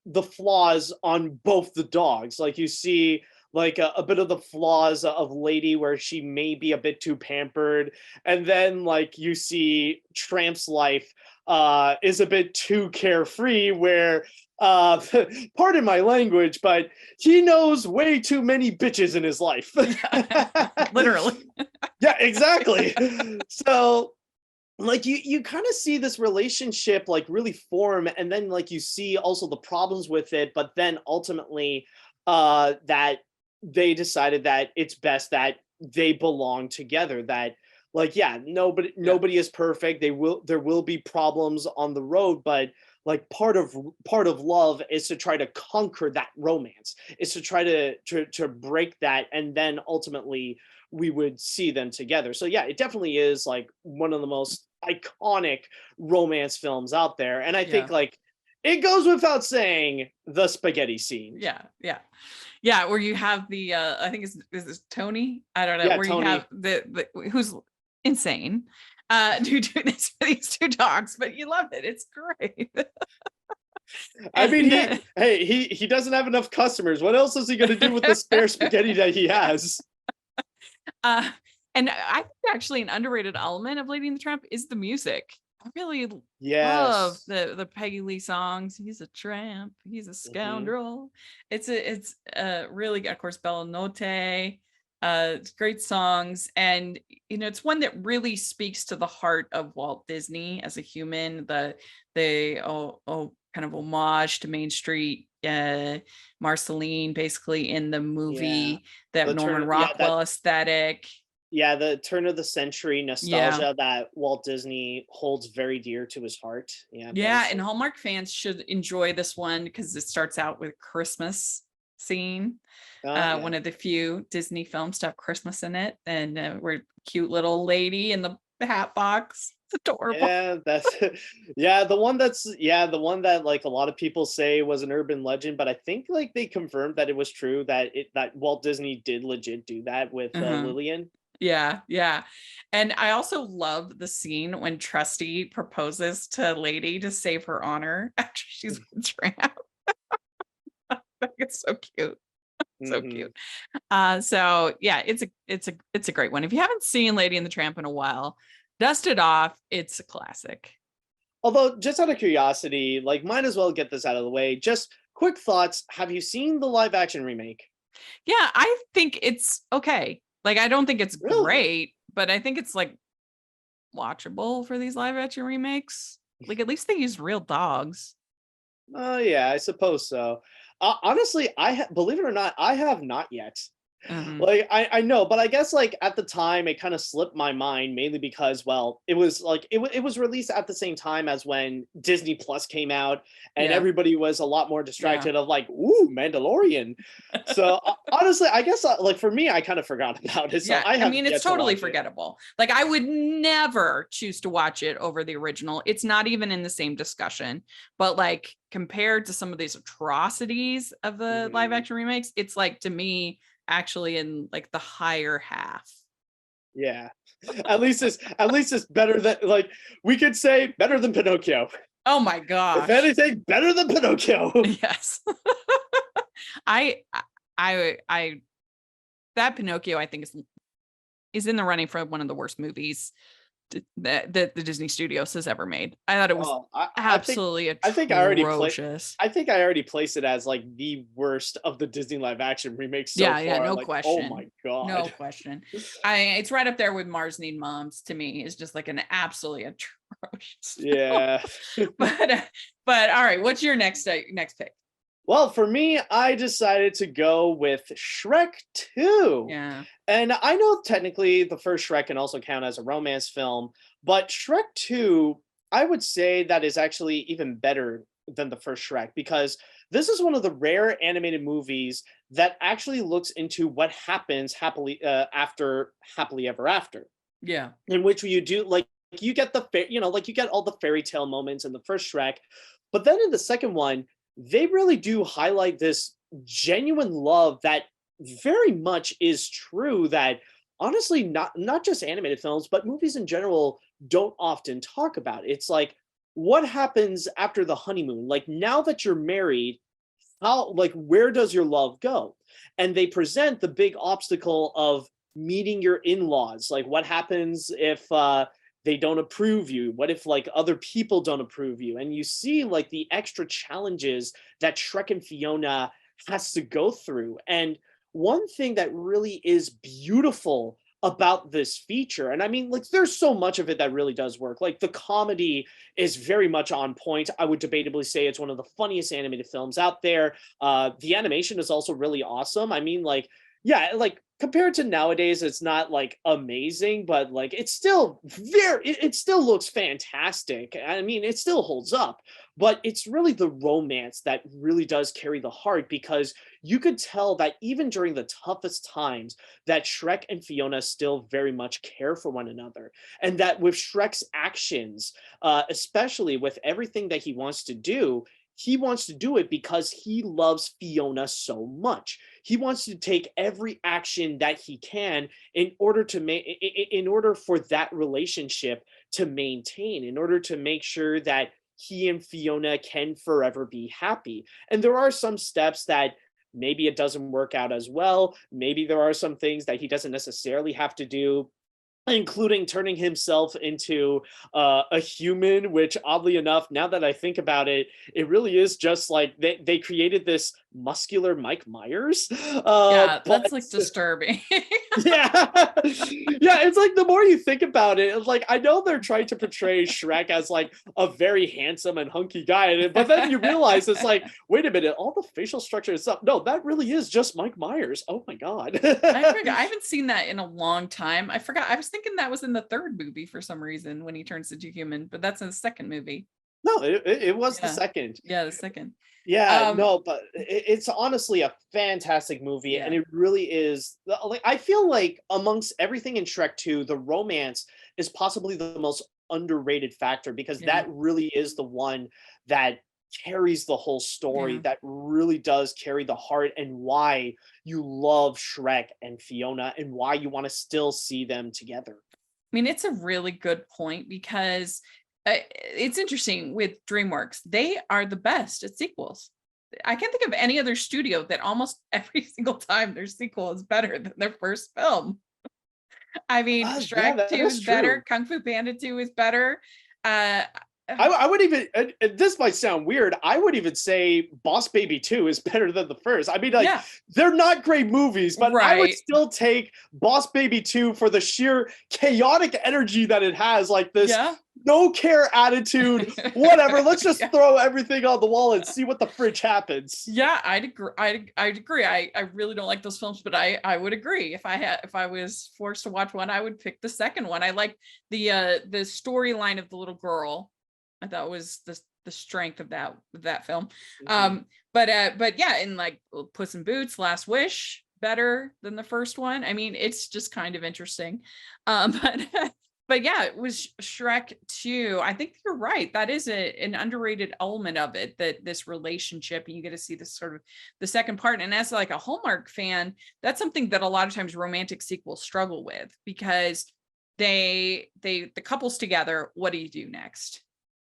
the flaws on both the dogs. You see a bit of the flaws of Lady, where she may be a bit too pampered, and then you see Tramp's life is a bit too carefree, where pardon my language, but he knows way too many bitches in his life. Literally. Yeah, exactly. So you kind of see this relationship really form, and then you see also the problems with it, but then ultimately that they decided that it's best that they belong together. That like, yeah, nobody is perfect. There will be problems on the road, but like part of love is to try to conquer that romance, is to try to break that, and then ultimately we would see them together. So yeah, it definitely is like one of the most iconic romance films out there. And I Yeah. think like it goes without saying, the spaghetti scene. Yeah, where you have the I think is this Tony? I don't know. Yeah, Where you Tony. have the who's insane. Do this for these two dogs, but you love it. It's great. I mean, And, he doesn't have enough customers. What else is he going to do with the spare spaghetti that he has? uh, and I think actually an underrated element of Lady and the Tramp is the music. I really love Yes. the Peggy Lee songs. He's a tramp. He's a scoundrel. It's a really, of course, Bella Notte. It's great songs, and you know, it's one that really speaks to the heart of Walt Disney as a human. The kind of homage to Main Street, Marceline, basically in the movie, that The Norman turn, Rockwell aesthetic. yeah, the turn of the century nostalgia that Walt Disney holds very dear to his heart. Yeah. Yeah, and Hallmark fans should enjoy this one because it starts out with Christmas scene. Yeah. One of the few Disney films to have Christmas in it, and we're cute little lady in the hat box. It's adorable. Yeah, that's the one that like a lot of people say was an urban legend, but I think like they confirmed that it was true, that Walt Disney did legit do that with Lillian. Yeah. And I also love the scene when Trusty proposes to Lady to save her honor after she's been trapped. I think it's so cute. So cute. So yeah, it's a great one. If you haven't seen Lady and the Tramp in a while, dust it off. It's a classic. Although, just out of curiosity, like, might as well get this out of the way. Just quick thoughts. Have you seen the live action remake? Yeah, I think it's okay. Like, I don't think it's Really? great, but I think it's like watchable for these live action remakes. Like, at least they use real dogs. Oh yeah, I suppose so. Honestly, believe it or not, I have not yet. Like, I know, but I guess like at the time it kind of slipped my mind, mainly because, well, it was like it was released at the same time as when Disney Plus came out, and Yeah. everybody was a lot more distracted of like, ooh, Mandalorian. So honestly, I guess like for me, I kind of forgot about it. So Yeah, I mean, it's totally forgettable. Like, I would never choose to watch it over the original. It's not even in the same discussion. But like, compared to some of these atrocities of the live action remakes, it's like, to me, actually in like the higher half. Yeah. At least it's better than, like, we could say better than Pinocchio. Oh my gosh. If anything, better than Pinocchio. Yes. I that Pinocchio, I think, is in the running for one of the worst movies that the Disney Studios has ever made. I thought it was absolutely atrocious. I think I already placed it as like the worst of the Disney live action remakes so far. Yeah, no like, question. Oh my god. No question. It's right up there with Mars Need Moms to me. It's just like an absolutely atrocious. Yeah. but all right, what's your next pick? Well, for me, I decided to go with Shrek 2. Yeah. And I know technically the first Shrek can also count as a romance film, but Shrek 2, I would say that is actually even better than the first Shrek, because this is one of the rare animated movies that actually looks into what happens happily after Happily Ever After. Yeah. In which you do, like, you get like you get all the fairy tale moments in the first Shrek, but then in the second one, they really do highlight this genuine love that very much is true, that honestly not just animated films but movies in general don't often talk about. It's like, what happens after the honeymoon? Like, now that you're married, how, like, where does your love go? And they present the big obstacle of meeting your in-laws. Like, what happens if they don't approve you? What if like other people don't approve you? And you see like the extra challenges that Shrek and Fiona has to go through. And one thing that really is beautiful about this feature, and I mean, like, there's so much of it that really does work. Like, the comedy is very much on point. I would debatably say it's one of the funniest animated films out there. The animation is also really awesome. I mean, like, yeah, like compared to nowadays, it's not like amazing, but like it's still it still looks fantastic. I mean, it still holds up, but it's really the romance that really does carry the heart, because you could tell that even during the toughest times that Shrek and Fiona still very much care for one another. And that with Shrek's actions, especially with everything that he wants to do it because he loves Fiona so much. He wants to take every action that he can in order to make in order for that relationship to maintain, in order to make sure that he and Fiona can forever be happy. And there are some steps that maybe it doesn't work out as well. Maybe there are some things that he doesn't necessarily have to do, including turning himself into a human, which oddly enough, now that I think about it, it really is just like they created this muscular Mike Myers. Yeah, But that's like disturbing. yeah, yeah, it's like the more you think about it, it's like I know they're trying to portray Shrek as like a very handsome and hunky guy, but then you realize it's like, wait a minute, all the facial structure and stuff, no, that really is just Mike Myers. Oh my god. I forgot. I haven't seen that in a long time. I forgot. I was thinking that was in the third movie for some reason when he turns into human, but that's in the second movie. No, it was the Yeah. second. Yeah, the second. Yeah, Um, no, but it's honestly a fantastic movie, and Yeah. it really is. Like, I feel like amongst everything in Shrek 2, the romance is possibly the most underrated factor, because Yeah. that really is the one that carries the whole story, Yeah. that really does carry the heart, and why you love Shrek and Fiona, and why you want to still see them together. I mean, it's a really good point because it's interesting with DreamWorks. They are the best at sequels. I can't think of any other studio that almost every single time their sequel is better than their first film. I mean, Yeah, Shrek 2 that's is better. true. Kung Fu Panda 2 is better. Uh, I would even, and this might sound weird, I would even say Boss Baby 2 is better than the first. I mean, like, yeah, they're not great movies, but I would right. still take Boss Baby 2 for the sheer chaotic energy that it has, like this Yeah. no care attitude, whatever, let's just Yeah. throw everything on the wall and see what the fridge happens. Yeah, I'd agree. I'd agree. I really don't like those films, but I would agree. If I was forced to watch one, I would pick the second one. I like the storyline of the little girl. I thought was the strength of that film. Mhm. But yeah, in like Puss in Boots, Last Wish, better than the first one. I mean, it's just kind of interesting. But but yeah, it was Shrek 2. I think you're right. That is an underrated element of it, that this relationship, and you get to see this sort of the second part. And as like a Hallmark fan, that's something that a lot of times romantic sequels struggle with, because the couple's together, what do you do next?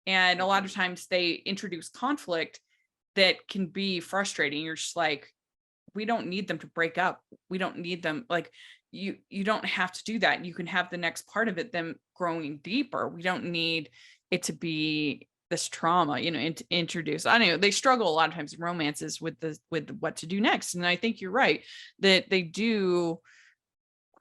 And a lot of times they introduce conflict that can be frustrating. You're just like, we don't need them to break up. We don't need them, like, you don't have to do that. You can have the next part of it, them growing deeper. We don't need it to be this trauma, introduce. I don't know, they struggle a lot of times in romances with what to do next. And I think you're right that they do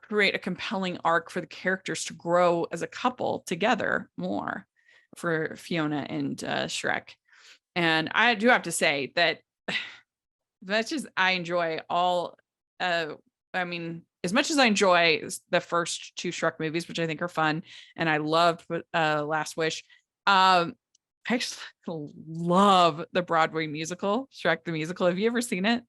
create a compelling arc for the characters to grow as a couple together more, for Fiona and Shrek. And I do have to say that that's just, I enjoy all, I mean, as much as I enjoy the first two Shrek movies, which I think are fun, and I loved Last Wish, I just love the Broadway musical, Shrek the Musical. Have you ever seen it?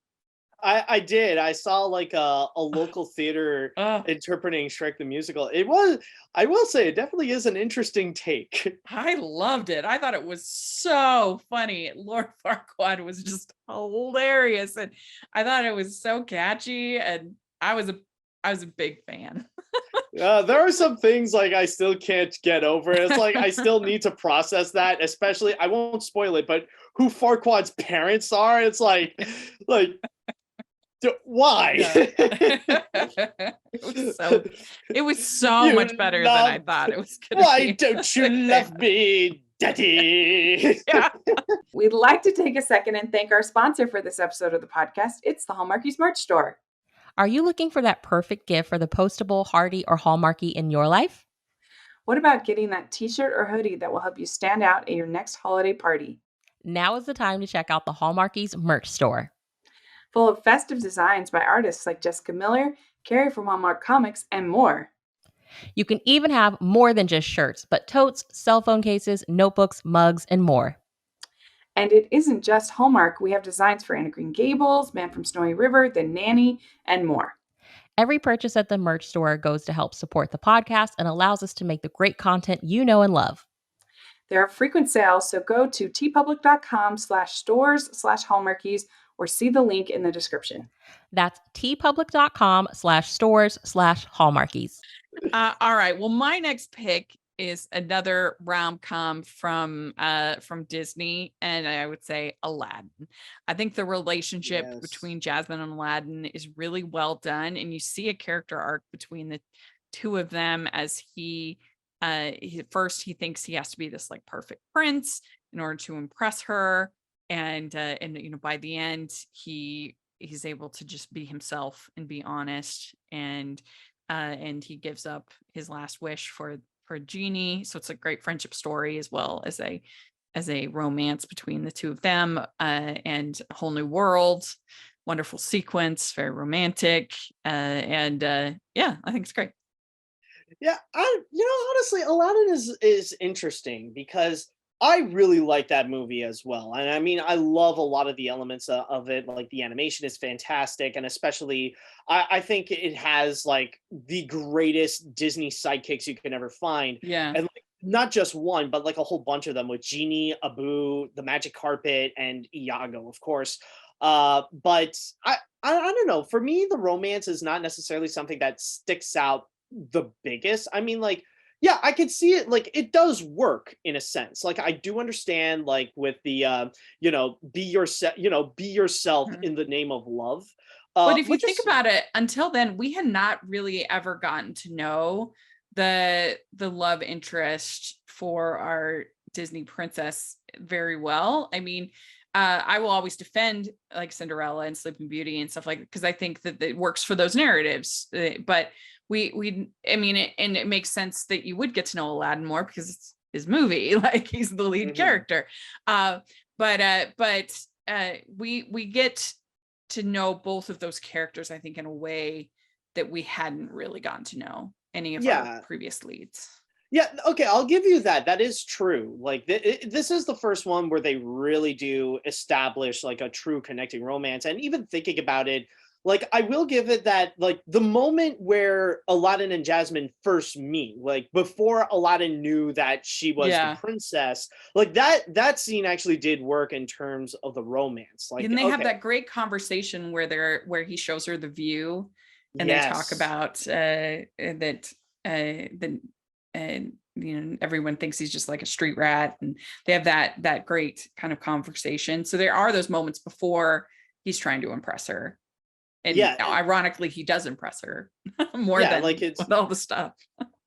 I did. I saw like a local theater Oh, interpreting Shrek the Musical. It was, I will say, it definitely is an interesting take. I loved it. I thought it was so funny. Lord Farquaad was just hilarious, and I thought it was so catchy, and I was a big fan. There are some things like I still can't get over. It's like I still need to process that, especially, I won't spoil it, but who Farquaad's parents are. It's like why? Yeah. It was so You much better than I love- thought it was gonna Why be. don't you love me, Daddy? Yeah. We'd like to take a second and thank our sponsor for this episode of the podcast. It's the Hallmarkies merch store. Are you looking for that perfect gift for the postable, hardy, or Hallmarky in your life? What about getting that t-shirt or hoodie that will help you stand out at your next holiday party? Now is the time to check out the Hallmarkies merch store. full of festive designs by artists like Jessica Miller, Carrie from Hallmark Comics, and more. You can even have more than just shirts, but totes, cell phone cases, notebooks, mugs, and more. And it isn't just Hallmark. We have designs for Anna Green Gables, Man from Snowy River, The Nanny, and more. Every purchase at the merch store goes to help support the podcast and allows us to make the great content you know and love. There are frequent sales, so go to tpublic.com/stores/hallmarkies or see the link in the description. That's tpublic.com/stores/hallmarkies. All right. Well, my next pick is another rom-com from Disney, and I would say Aladdin. I think the relationship between Jasmine and Aladdin is really well done, and you see a character arc between the two of them as he first he thinks he has to be this like perfect prince in order to impress her, and by the end he's able to just be himself and be honest, and he gives up his last wish for a genie. So it's a great friendship story as well as a romance between the two of them, and a whole new world, wonderful sequence, very romantic, and I think it's great. Yeah, honestly, Aladdin is interesting because I really like that movie as well. And I mean, I love a lot of the elements of it. Like the animation is fantastic. And especially, I think it has like the greatest Disney sidekicks you can ever find. Yeah. And like, not just one, but like a whole bunch of them with Genie, Abu, the Magic Carpet, and Iago, of course. But I don't know. For me, the romance is not necessarily something that sticks out the biggest. I mean, like, yeah, I could see it. Like, it does work in a sense. Like, I do understand, like, with the, be yourself, in the name of love. But if you think about it, until then, we had not really ever gotten to know the love interest for our Disney princess very well. I mean, I will always defend like Cinderella and Sleeping Beauty and stuff like that, because I think that it works for those narratives. But it makes sense that you would get to know Aladdin more because it's his movie, like he's the lead character. But we get to know both of those characters, I think, in a way that we hadn't really gotten to know any of our previous leads. Yeah, okay, I'll give you that. That is true. Like, this is the first one where they really do establish like a true connecting romance. And even thinking about it, like, I will give it that, like, the moment where Aladdin and Jasmine first meet, like, before Aladdin knew that she was the princess, like, that scene actually did work in terms of the romance. Like, and they have that great conversation where he shows her the view, and they talk about everyone thinks he's just like a street rat, and they have that great kind of conversation. So there are those moments before he's trying to impress her. And ironically, he does impress her more than like with all the stuff.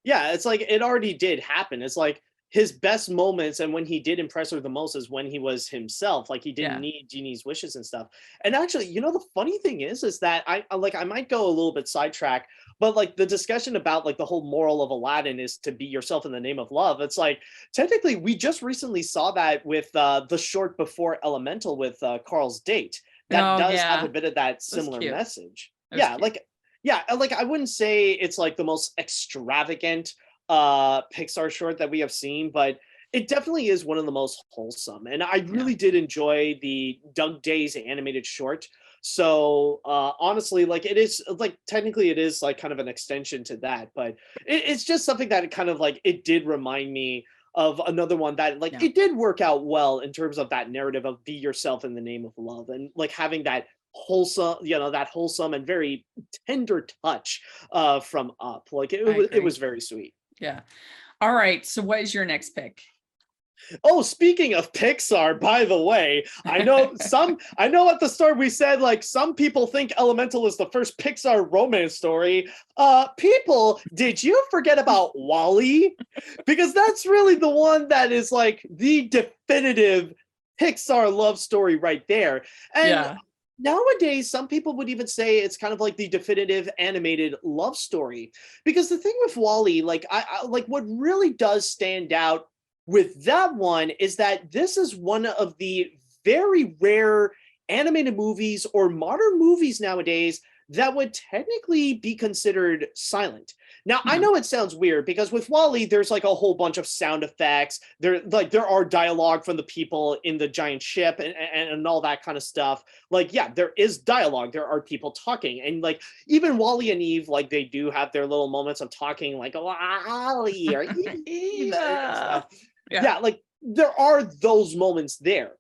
Yeah, it's like it already did happen. It's like his best moments, and when he did impress her the most is when he was himself. Like, he didn't need Genie's wishes and stuff. And actually, the funny thing is that I might go a little bit sidetracked, but like the discussion about like the whole moral of Aladdin is to be yourself in the name of love. It's like, technically, we just recently saw that with the short before Elemental with Carl's date. That does have a bit of that similar message. Like I wouldn't say it's like the most extravagant Pixar short that we have seen, but it definitely is one of the most wholesome. And I really did enjoy the Doug Days animated short. So honestly, like, it is like, technically it is like kind of an extension to that, but it's just something that kind of like, it did remind me of another one that like it did work out well in terms of that narrative of be yourself in the name of love, and like having that wholesome and very tender touch from Up. Like, it was very sweet. Yeah. All right, so what is your next pick? Oh, speaking of Pixar, by the way, I know at the start we said like some people think Elemental is the first Pixar romance story. People, did you forget about WALL-E? Because that's really the one that is like the definitive Pixar love story right there. And nowadays, some people would even say it's kind of like the definitive animated love story. Because the thing with WALL-E, like I like what really does stand out with that one is that this is one of the very rare animated movies or modern movies nowadays that would technically be considered silent. Now, I know it sounds weird because with Wall-E, there's like a whole bunch of sound effects. There are dialogue from the people in the giant ship and all that kind of stuff. Like, yeah, there is dialogue. There are people talking. And like even Wall-E and Eve, like they do have their little moments of talking like Wall-E or Eve and stuff. Yeah, like there are those moments there.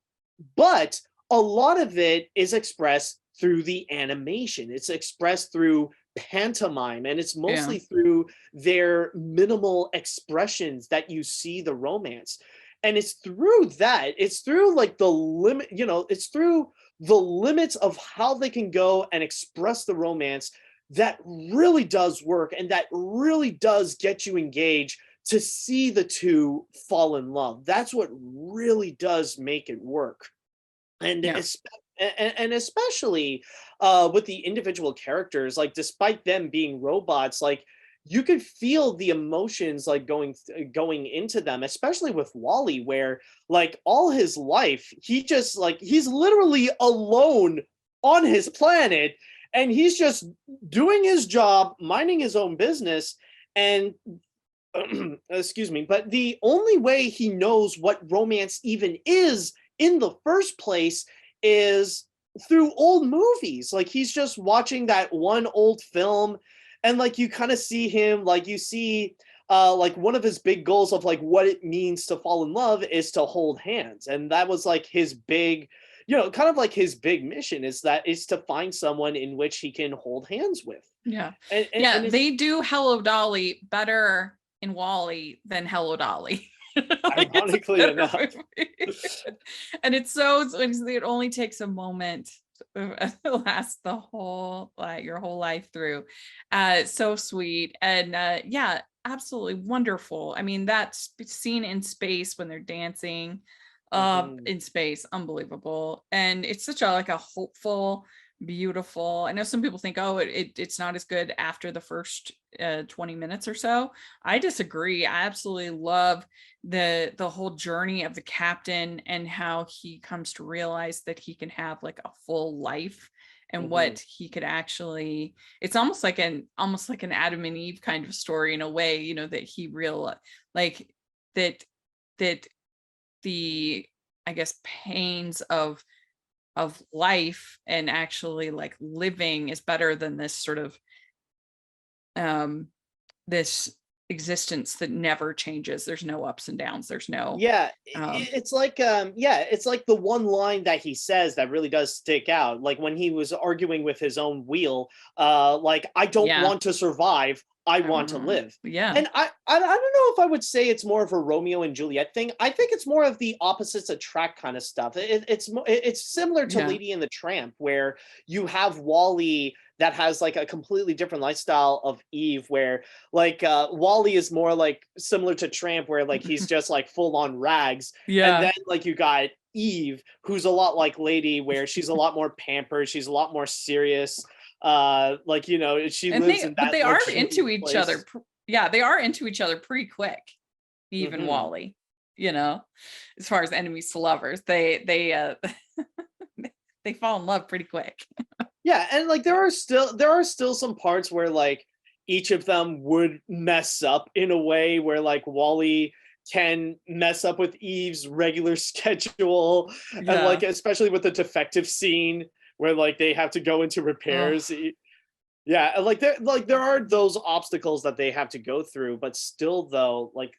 But a lot of it is expressed through the animation. It's expressed through pantomime, and it's mostly through their minimal expressions that you see the romance. And it's through that, it's through like the limit, it's through the limits of how they can go and express the romance that really does work and that really does get you engaged to see the two fall in love. That's what really does make it work. And and especially with the individual characters, like despite them being robots, like you could feel the emotions like going into them, especially with Wall-E, where like all his life he's literally alone on his planet, and he's just doing his job, minding his own business, and excuse me, but the only way he knows what romance even is in the first place is through old movies. Like he's just watching that one old film, and like you kind of see him, like you see like one of his big goals of like what it means to fall in love is to hold hands. And that was like his big, kind of like his big mission is to find someone in which he can hold hands with. And they do Hello Dolly better in Wall-E than Hello Dolly. Ironically enough. And it only takes a moment to last the whole your whole life through. So sweet. And absolutely wonderful. I mean, that scene in space when they're dancing in space, unbelievable. And it's such a hopeful, beautiful. I know some people think, it's not as good after the first 20 minutes or so. I disagree. I absolutely love the whole journey of the captain and how he comes to realize that he can have like a full life and what he could actually, it's almost like an Adam and Eve kind of story in a way, that he realized like that the, I guess, pains of life and actually like living is better than this sort of this existence that never changes. There's no ups and downs. There's no it's like the one line that he says that really does stick out, like when he was arguing with his own wheel, like I don't want to survive, I want to live. And I don't know if I would say it's more of a Romeo and Juliet thing. I think it's more of the opposites attract kind of stuff. It's similar to Lady and the Tramp, where you have Wall-E that has like a completely different lifestyle of Eve, where like Wall-E is more like similar to Tramp, where like he's just like full on rags. And then like you got Eve, who's a lot like Lady, where she's a lot more pampered, she's a lot more serious. Like she lives in that. But they are into each other. They are into each other pretty quick. Eve and Wall-E, as far as enemies to lovers, they they fall in love pretty quick. And like there are still some parts where like each of them would mess up in a way where like Wall-E can mess up with Eve's regular schedule, and like especially with the defective scene where like they have to go into repairs. Like there are those obstacles that they have to go through, but still though, like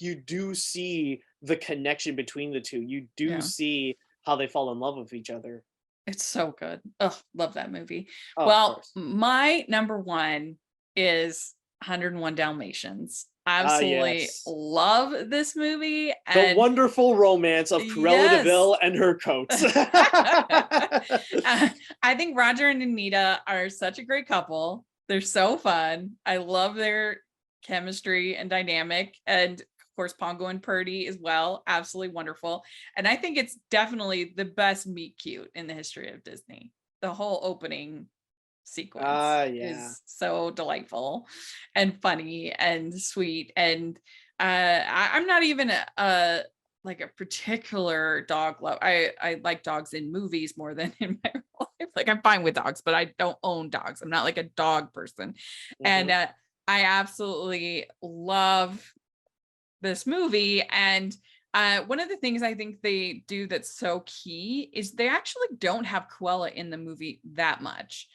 you do see the connection between the two. You do see how they fall in love with each other. It's so good. Oh, love that movie. Well, my number one is 101 Dalmatians. Absolutely love this movie. The wonderful romance of Cruella de Vil and her coats. I think Roger and Anita are such a great couple. They're so fun. I love their chemistry and dynamic. And of course, Pongo and Purdy as well. Absolutely wonderful. And I think it's definitely the best meet cute in the history of Disney. The whole opening sequence is so delightful and funny and sweet. And I'm not even a like a particular dog love. I like dogs in movies more than in my life. Like I'm fine with dogs, but I don't own dogs. I'm not like a dog person. And I absolutely love this movie. And one of the things I think they do that's so key is they actually don't have Cruella in the movie that much.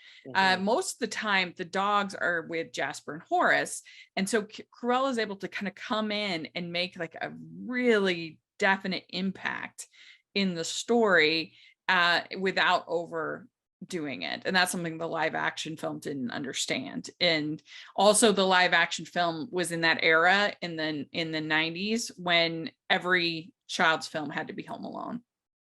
Most of the time, the dogs are with Jasper and Horace. And so Cruella is able to kind of come in and make like a really definite impact in the story without overdoing it. And that's something the live action film didn't understand. And also the live action film was in that era in the 90s when every child's film had to be Home Alone.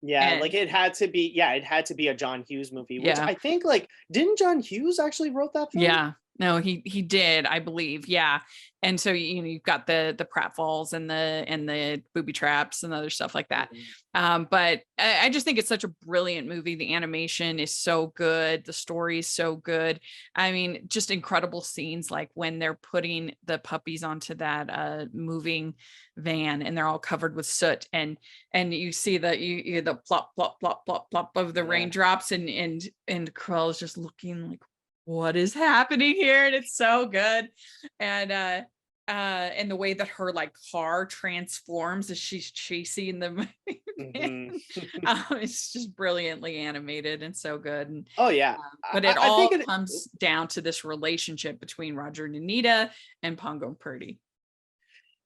Yeah, like it had to be a John Hughes movie, which I think like didn't John Hughes actually wrote that film? Yeah. No, he did, I believe. Yeah. And so you've got the pratfalls and the booby traps and other stuff like that. But I just think it's such a brilliant movie. The animation is so good. The story is so good. I mean, just incredible scenes like when they're putting the puppies onto that moving van and they're all covered with soot and you see the plop plop plop plop plop of the raindrops and Cruella's just looking like, what is happening here? And it's so good. And the way that her like car transforms as she's chasing them. It's just brilliantly animated and so good. And, but it all comes down to this relationship between Roger and Anita and Pongo and Purdy.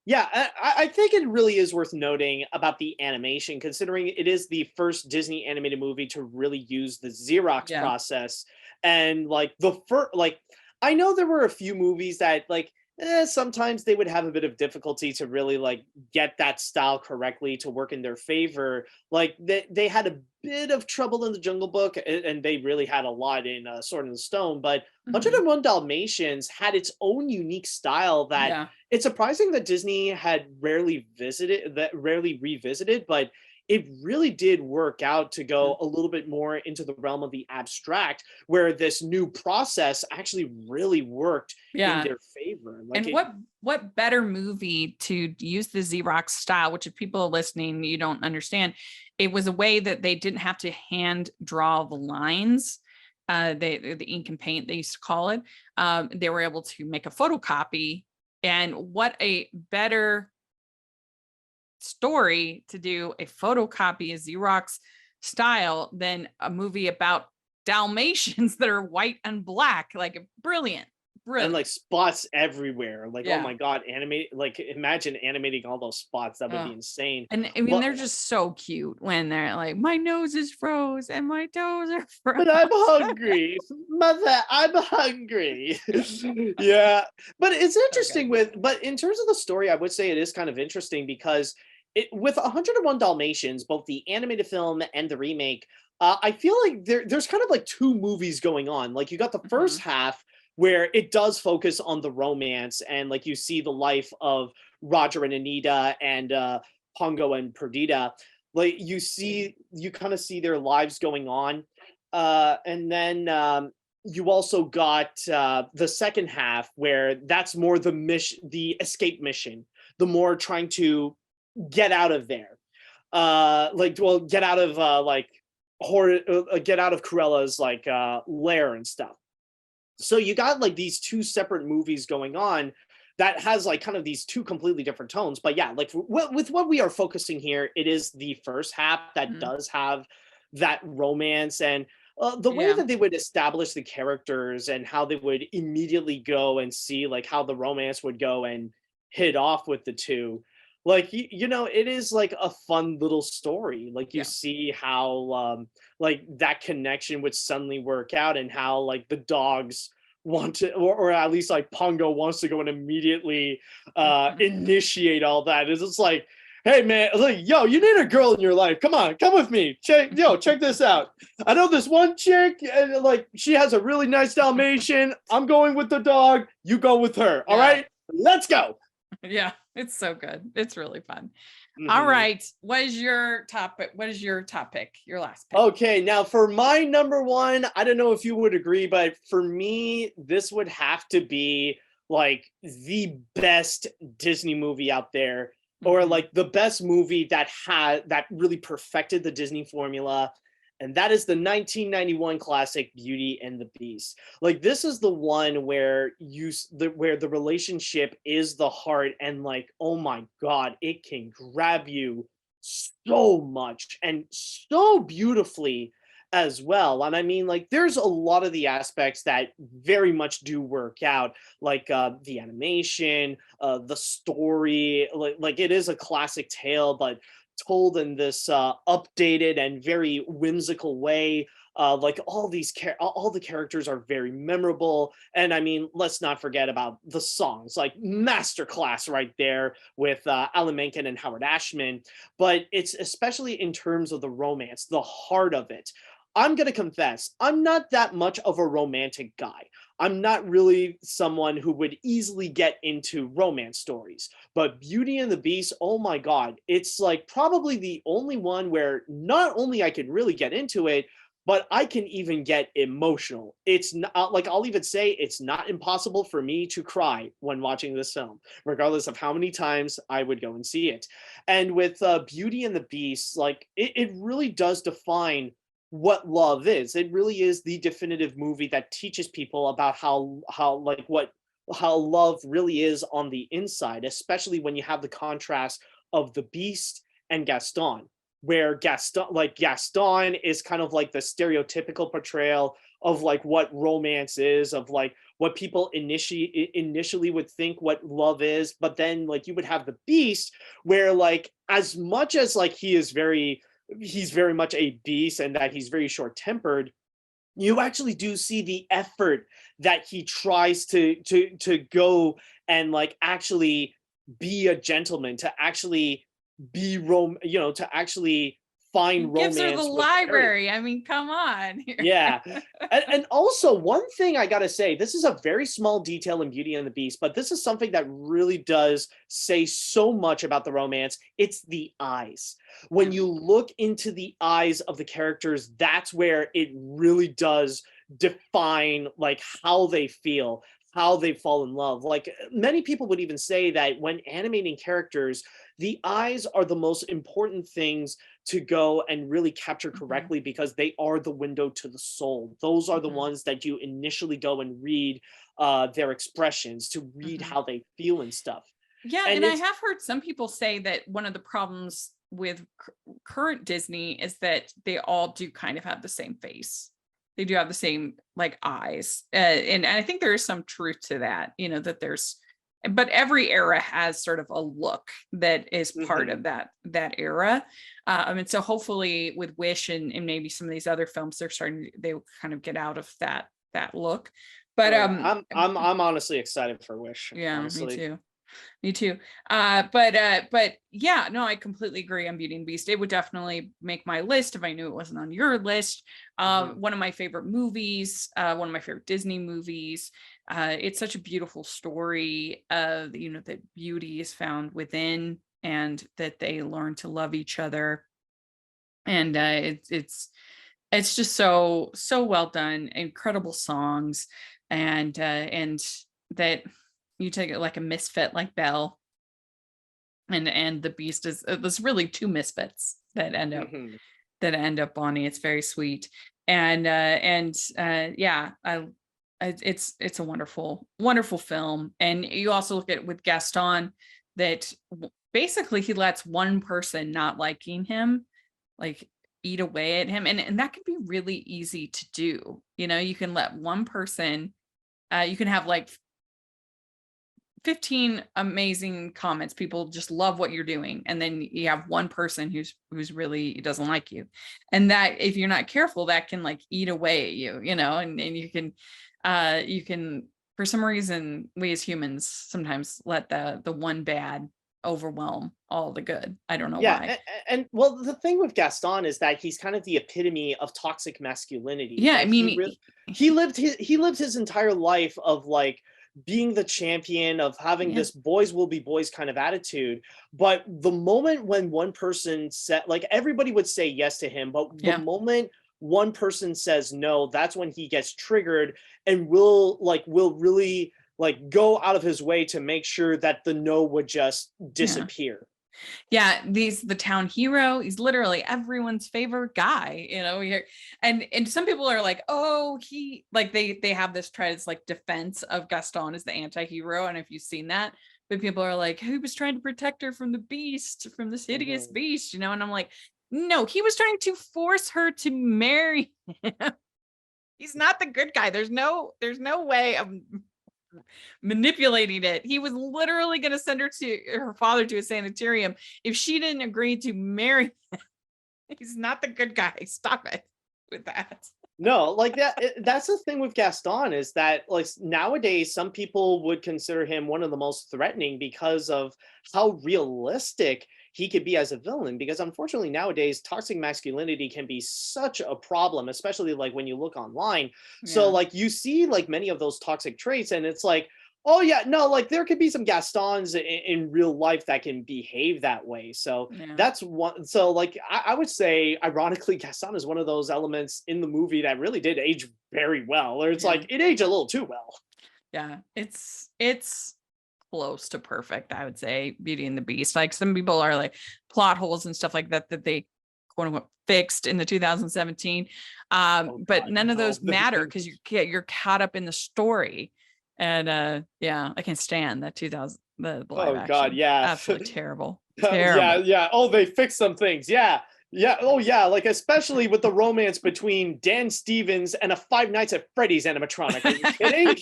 Yeah, I think it really is worth noting about the animation, considering it is the first Disney animated movie to really use the Xerox process. And like I know there were a few movies that like sometimes they would have a bit of difficulty to really like get that style correctly to work in their favor. Like they had a bit of trouble in the Jungle Book, and they really had a lot in Sword in the Stone. But 101 Dalmatians had its own unique style that it's surprising that Disney had rarely revisited, but it really did work out to go a little bit more into the realm of the abstract, where this new process actually really worked in their favor. Like and what better movie to use the Xerox style, which if people are listening, you don't understand, it was a way that they didn't have to hand draw the lines. The ink and paint, they used to call it. They were able to make a photocopy, and what a better story to do a photocopy of Xerox style than a movie about Dalmatians that are white and black. Like brilliant. And like spots everywhere. Like, oh my God, imagine animating all those spots. That would be insane. And I mean, they're just so cute when they're like, my nose is froze and my toes are froze. But I'm hungry. Mother, I'm hungry. Yeah. But it's interesting but in terms of the story, I would say it is kind of interesting because with 101 Dalmatians, both the animated film and the remake, I feel like there's kind of like two movies going on. Like you got the first half where it does focus on the romance and like you see the life of Roger and Anita and Pongo and Perdita. Like you kind of see their lives going on. And then you also got the second half where that's more the escape mission, the more trying to get out of there. Get out of get out of Cruella's like lair and stuff. So you got like these two separate movies going on that has like kind of these two completely different tones. But yeah, like with what we are focusing here, it is the first half that does have that romance and the way that they would establish the characters and how they would immediately go and see like how the romance would go and hit off with the two. Like, you know, it is like a fun little story. Like you see how like that connection would suddenly work out and how like the dogs want to, or at least like Pongo wants to go and immediately initiate all that. It's just like, hey man, like, yo, you need a girl in your life. Come on, come with me. Check this out. I know this one chick and like she has a really nice Dalmatian. I'm going with the dog. You go with her. All right, let's go. Yeah, it's so good. It's really fun. All right. What is your topic? What is your top pick? Your last pick? Okay, now for my number one, I don't know if you would agree, but for me, this would have to be like the best Disney movie out there. or like the best movie that really perfected the Disney formula, and that is the 1991 classic Beauty and the Beast. Like, this is the one where where the relationship is the heart, and like, oh my god, it can grab you so much and so beautifully as well. And I mean, like, there's a lot of the aspects that very much do work out, like the animation, the story. Like it is a classic tale, but told in this updated and very whimsical way. Like all all the characters are very memorable, and I mean, let's not forget about the songs, like masterclass right there with Alan Menken and Howard Ashman. But it's especially in terms of the romance, the heart of it. I'm going to confess, I'm not that much of a romantic guy. I'm not really someone who would easily get into romance stories. But Beauty and the Beast, oh my God, it's like probably the only one where not only I can really get into it, but I can even get emotional. It's not like, I'll even say it's not impossible for me to cry when watching this film, regardless of how many times I would go and see it. And with Beauty and the Beast, like it really does define what love is. It really is the definitive movie that teaches people about how love really is on the inside, especially when you have the contrast of the Beast and Gaston, where Gaston is kind of like the stereotypical portrayal of like what romance is, of like what people initially would think what love is. But then like you would have the Beast, where like as much as like he's very much a beast and that he's very short-tempered, you actually do see the effort that he tries to go and like actually be a gentleman, to actually be to actually find romance. Gives her the library. I mean, come on. Yeah. And also one thing I gotta say, this is a very small detail in Beauty and the Beast, but this is something that really does say so much about the romance. It's the eyes. When you look into the eyes of the characters, that's where it really does define like how they feel, how they fall in love. Like many people would even say that when animating characters, the eyes are the most important things to go and really capture correctly, because they are the window to the soul. Those are the ones that you initially go and read their expressions, to read how they feel and stuff. Yeah, and I have heard some people say that one of the problems with current Disney is that they all do kind of have the same face. They do have the same like eyes, and I think there is some truth to that. You know, that but every era has sort of a look that is part of that era. And so hopefully with Wish and maybe some of these other films, they kind of get out of that look. But I'm honestly excited for Wish. Yeah, honestly. Me too. But yeah, no, I completely agree on Beauty and the Beast. It would definitely make my list if I knew it wasn't on your list. One of my favorite movies, one of my favorite Disney movies. It's such a beautiful story, that beauty is found within, and that they learn to love each other. And it's just so well done, incredible songs, and that you take it like a misfit like Belle, and the Beast is there's really two misfits that end up Bonnie. It's very sweet, and yeah, it's a wonderful film. And you also look at with Gaston, that basically he lets one person not liking him like eat away at him, and that can be really easy to do. You can let one person, you can have like 15 amazing comments, people just love what you're doing, and then you have one person who's really doesn't like you, and that if you're not careful, that can like eat away at you, and you can for some reason, we as humans sometimes let the one bad overwhelm all the good. I don't know why. And well, the thing with Gaston is that he's kind of the epitome of toxic masculinity. Yeah, like, I mean, he lived his entire life of like being the champion, of having this boys will be boys kind of attitude. But the moment when one person said, like, everybody would say yes to him, but the moment one person says no, that's when he gets triggered and will really like go out of his way to make sure that the no would just disappear. Yeah, the town hero. He's literally everyone's favorite guy, and some people are like, oh, he like they have this trends like defense of Gaston as the anti-hero. And if you've seen that, but people are like, he was trying to protect her from the beast, from this hideous beast, and I'm like, no, he was trying to force her to marry him. He's not the good guy. There's no way of manipulating it. He was literally going to send her father to a sanitarium if she didn't agree to marry him. He's not the good guy. Stop it with that. No, like that's the thing with Gaston, is that like nowadays some people would consider him one of the most threatening because of how realistic he could be as a villain, because unfortunately nowadays toxic masculinity can be such a problem, especially like when you look online. So Yeah. like you see like many of those toxic traits, and it's like, oh yeah, no, like there could be some Gastons in real life that can behave that way. So Yeah. that's one. So like I would say ironically Gaston is one of those elements in the movie that really did age very well, or it's Yeah. like it aged a little too well. Yeah. It's close to perfect, I would say. Beauty and the Beast. Like some people are like plot holes and stuff like that they quote unquote fixed in the 2017. Oh But God, none of no. those matter because you're caught up in the story. And yeah, I can stand that 2000 the live Oh God, action. yeah. Absolutely terrible. Yeah, Terrible. yeah. Oh, they fixed some things. Yeah. Yeah. Oh, yeah. Like, especially with the romance between Dan Stevens and a Five Nights at Freddy's animatronic. Are you kidding?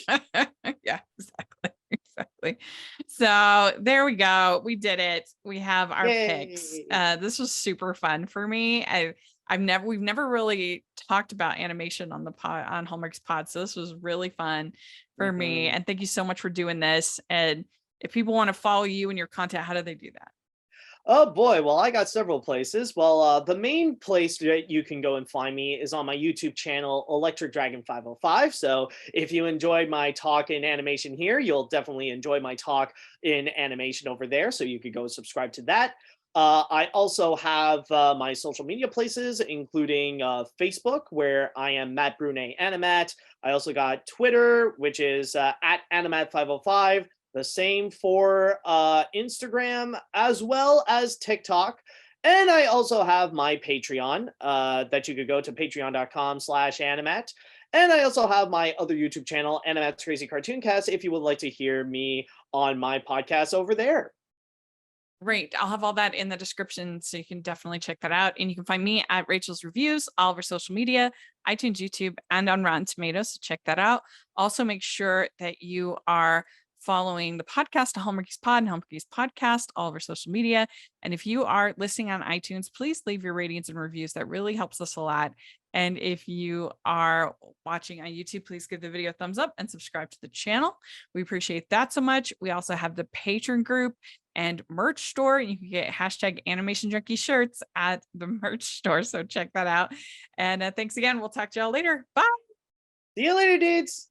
Yeah, exactly. So there we go. We did it. We have our picks. Yay. This was super fun for me. We've never really talked about animation on the pod on Hallmark's pod. So this was really fun for me. Mhm. And thank you so much for doing this. And if people want to follow you and your content, how do they do that? Oh boy, well, I got several places. Well, the main place that you can go and find me is on my YouTube channel, Electric Dragon 505. So if you enjoyed my talk in animation here, you'll definitely enjoy my talk in animation over there. So you could go subscribe to that. I also have my social media places, including Facebook, where I am Mat Brunett Animat. I also got Twitter, which is at Animat 505. The same for Instagram as well as TikTok. And I also have my Patreon that you could go to patreon.com/animat. And I also have my other YouTube channel, Animat's Crazy Cartoon Cast, if you would like to hear me on my podcast over there. Great. I'll have all that in the description, so you can definitely check that out. And you can find me at Rachel's Reviews, all over social media, iTunes, YouTube, and on Rotten Tomatoes. So check that out. Also, make sure that you are following the podcast, Hallmarkies Pod and Hallmarkies Podcast, all over social media. And if you are listening on iTunes, please leave your ratings and reviews. That really helps us a lot. And if you are watching on YouTube, please give the video a thumbs up and subscribe to the channel. We appreciate that so much. We also have the Patreon group and merch store. You can get hashtag animation junkie shirts at the merch store. So check that out. And thanks again. We'll talk to y'all later. Bye. See you later, dudes.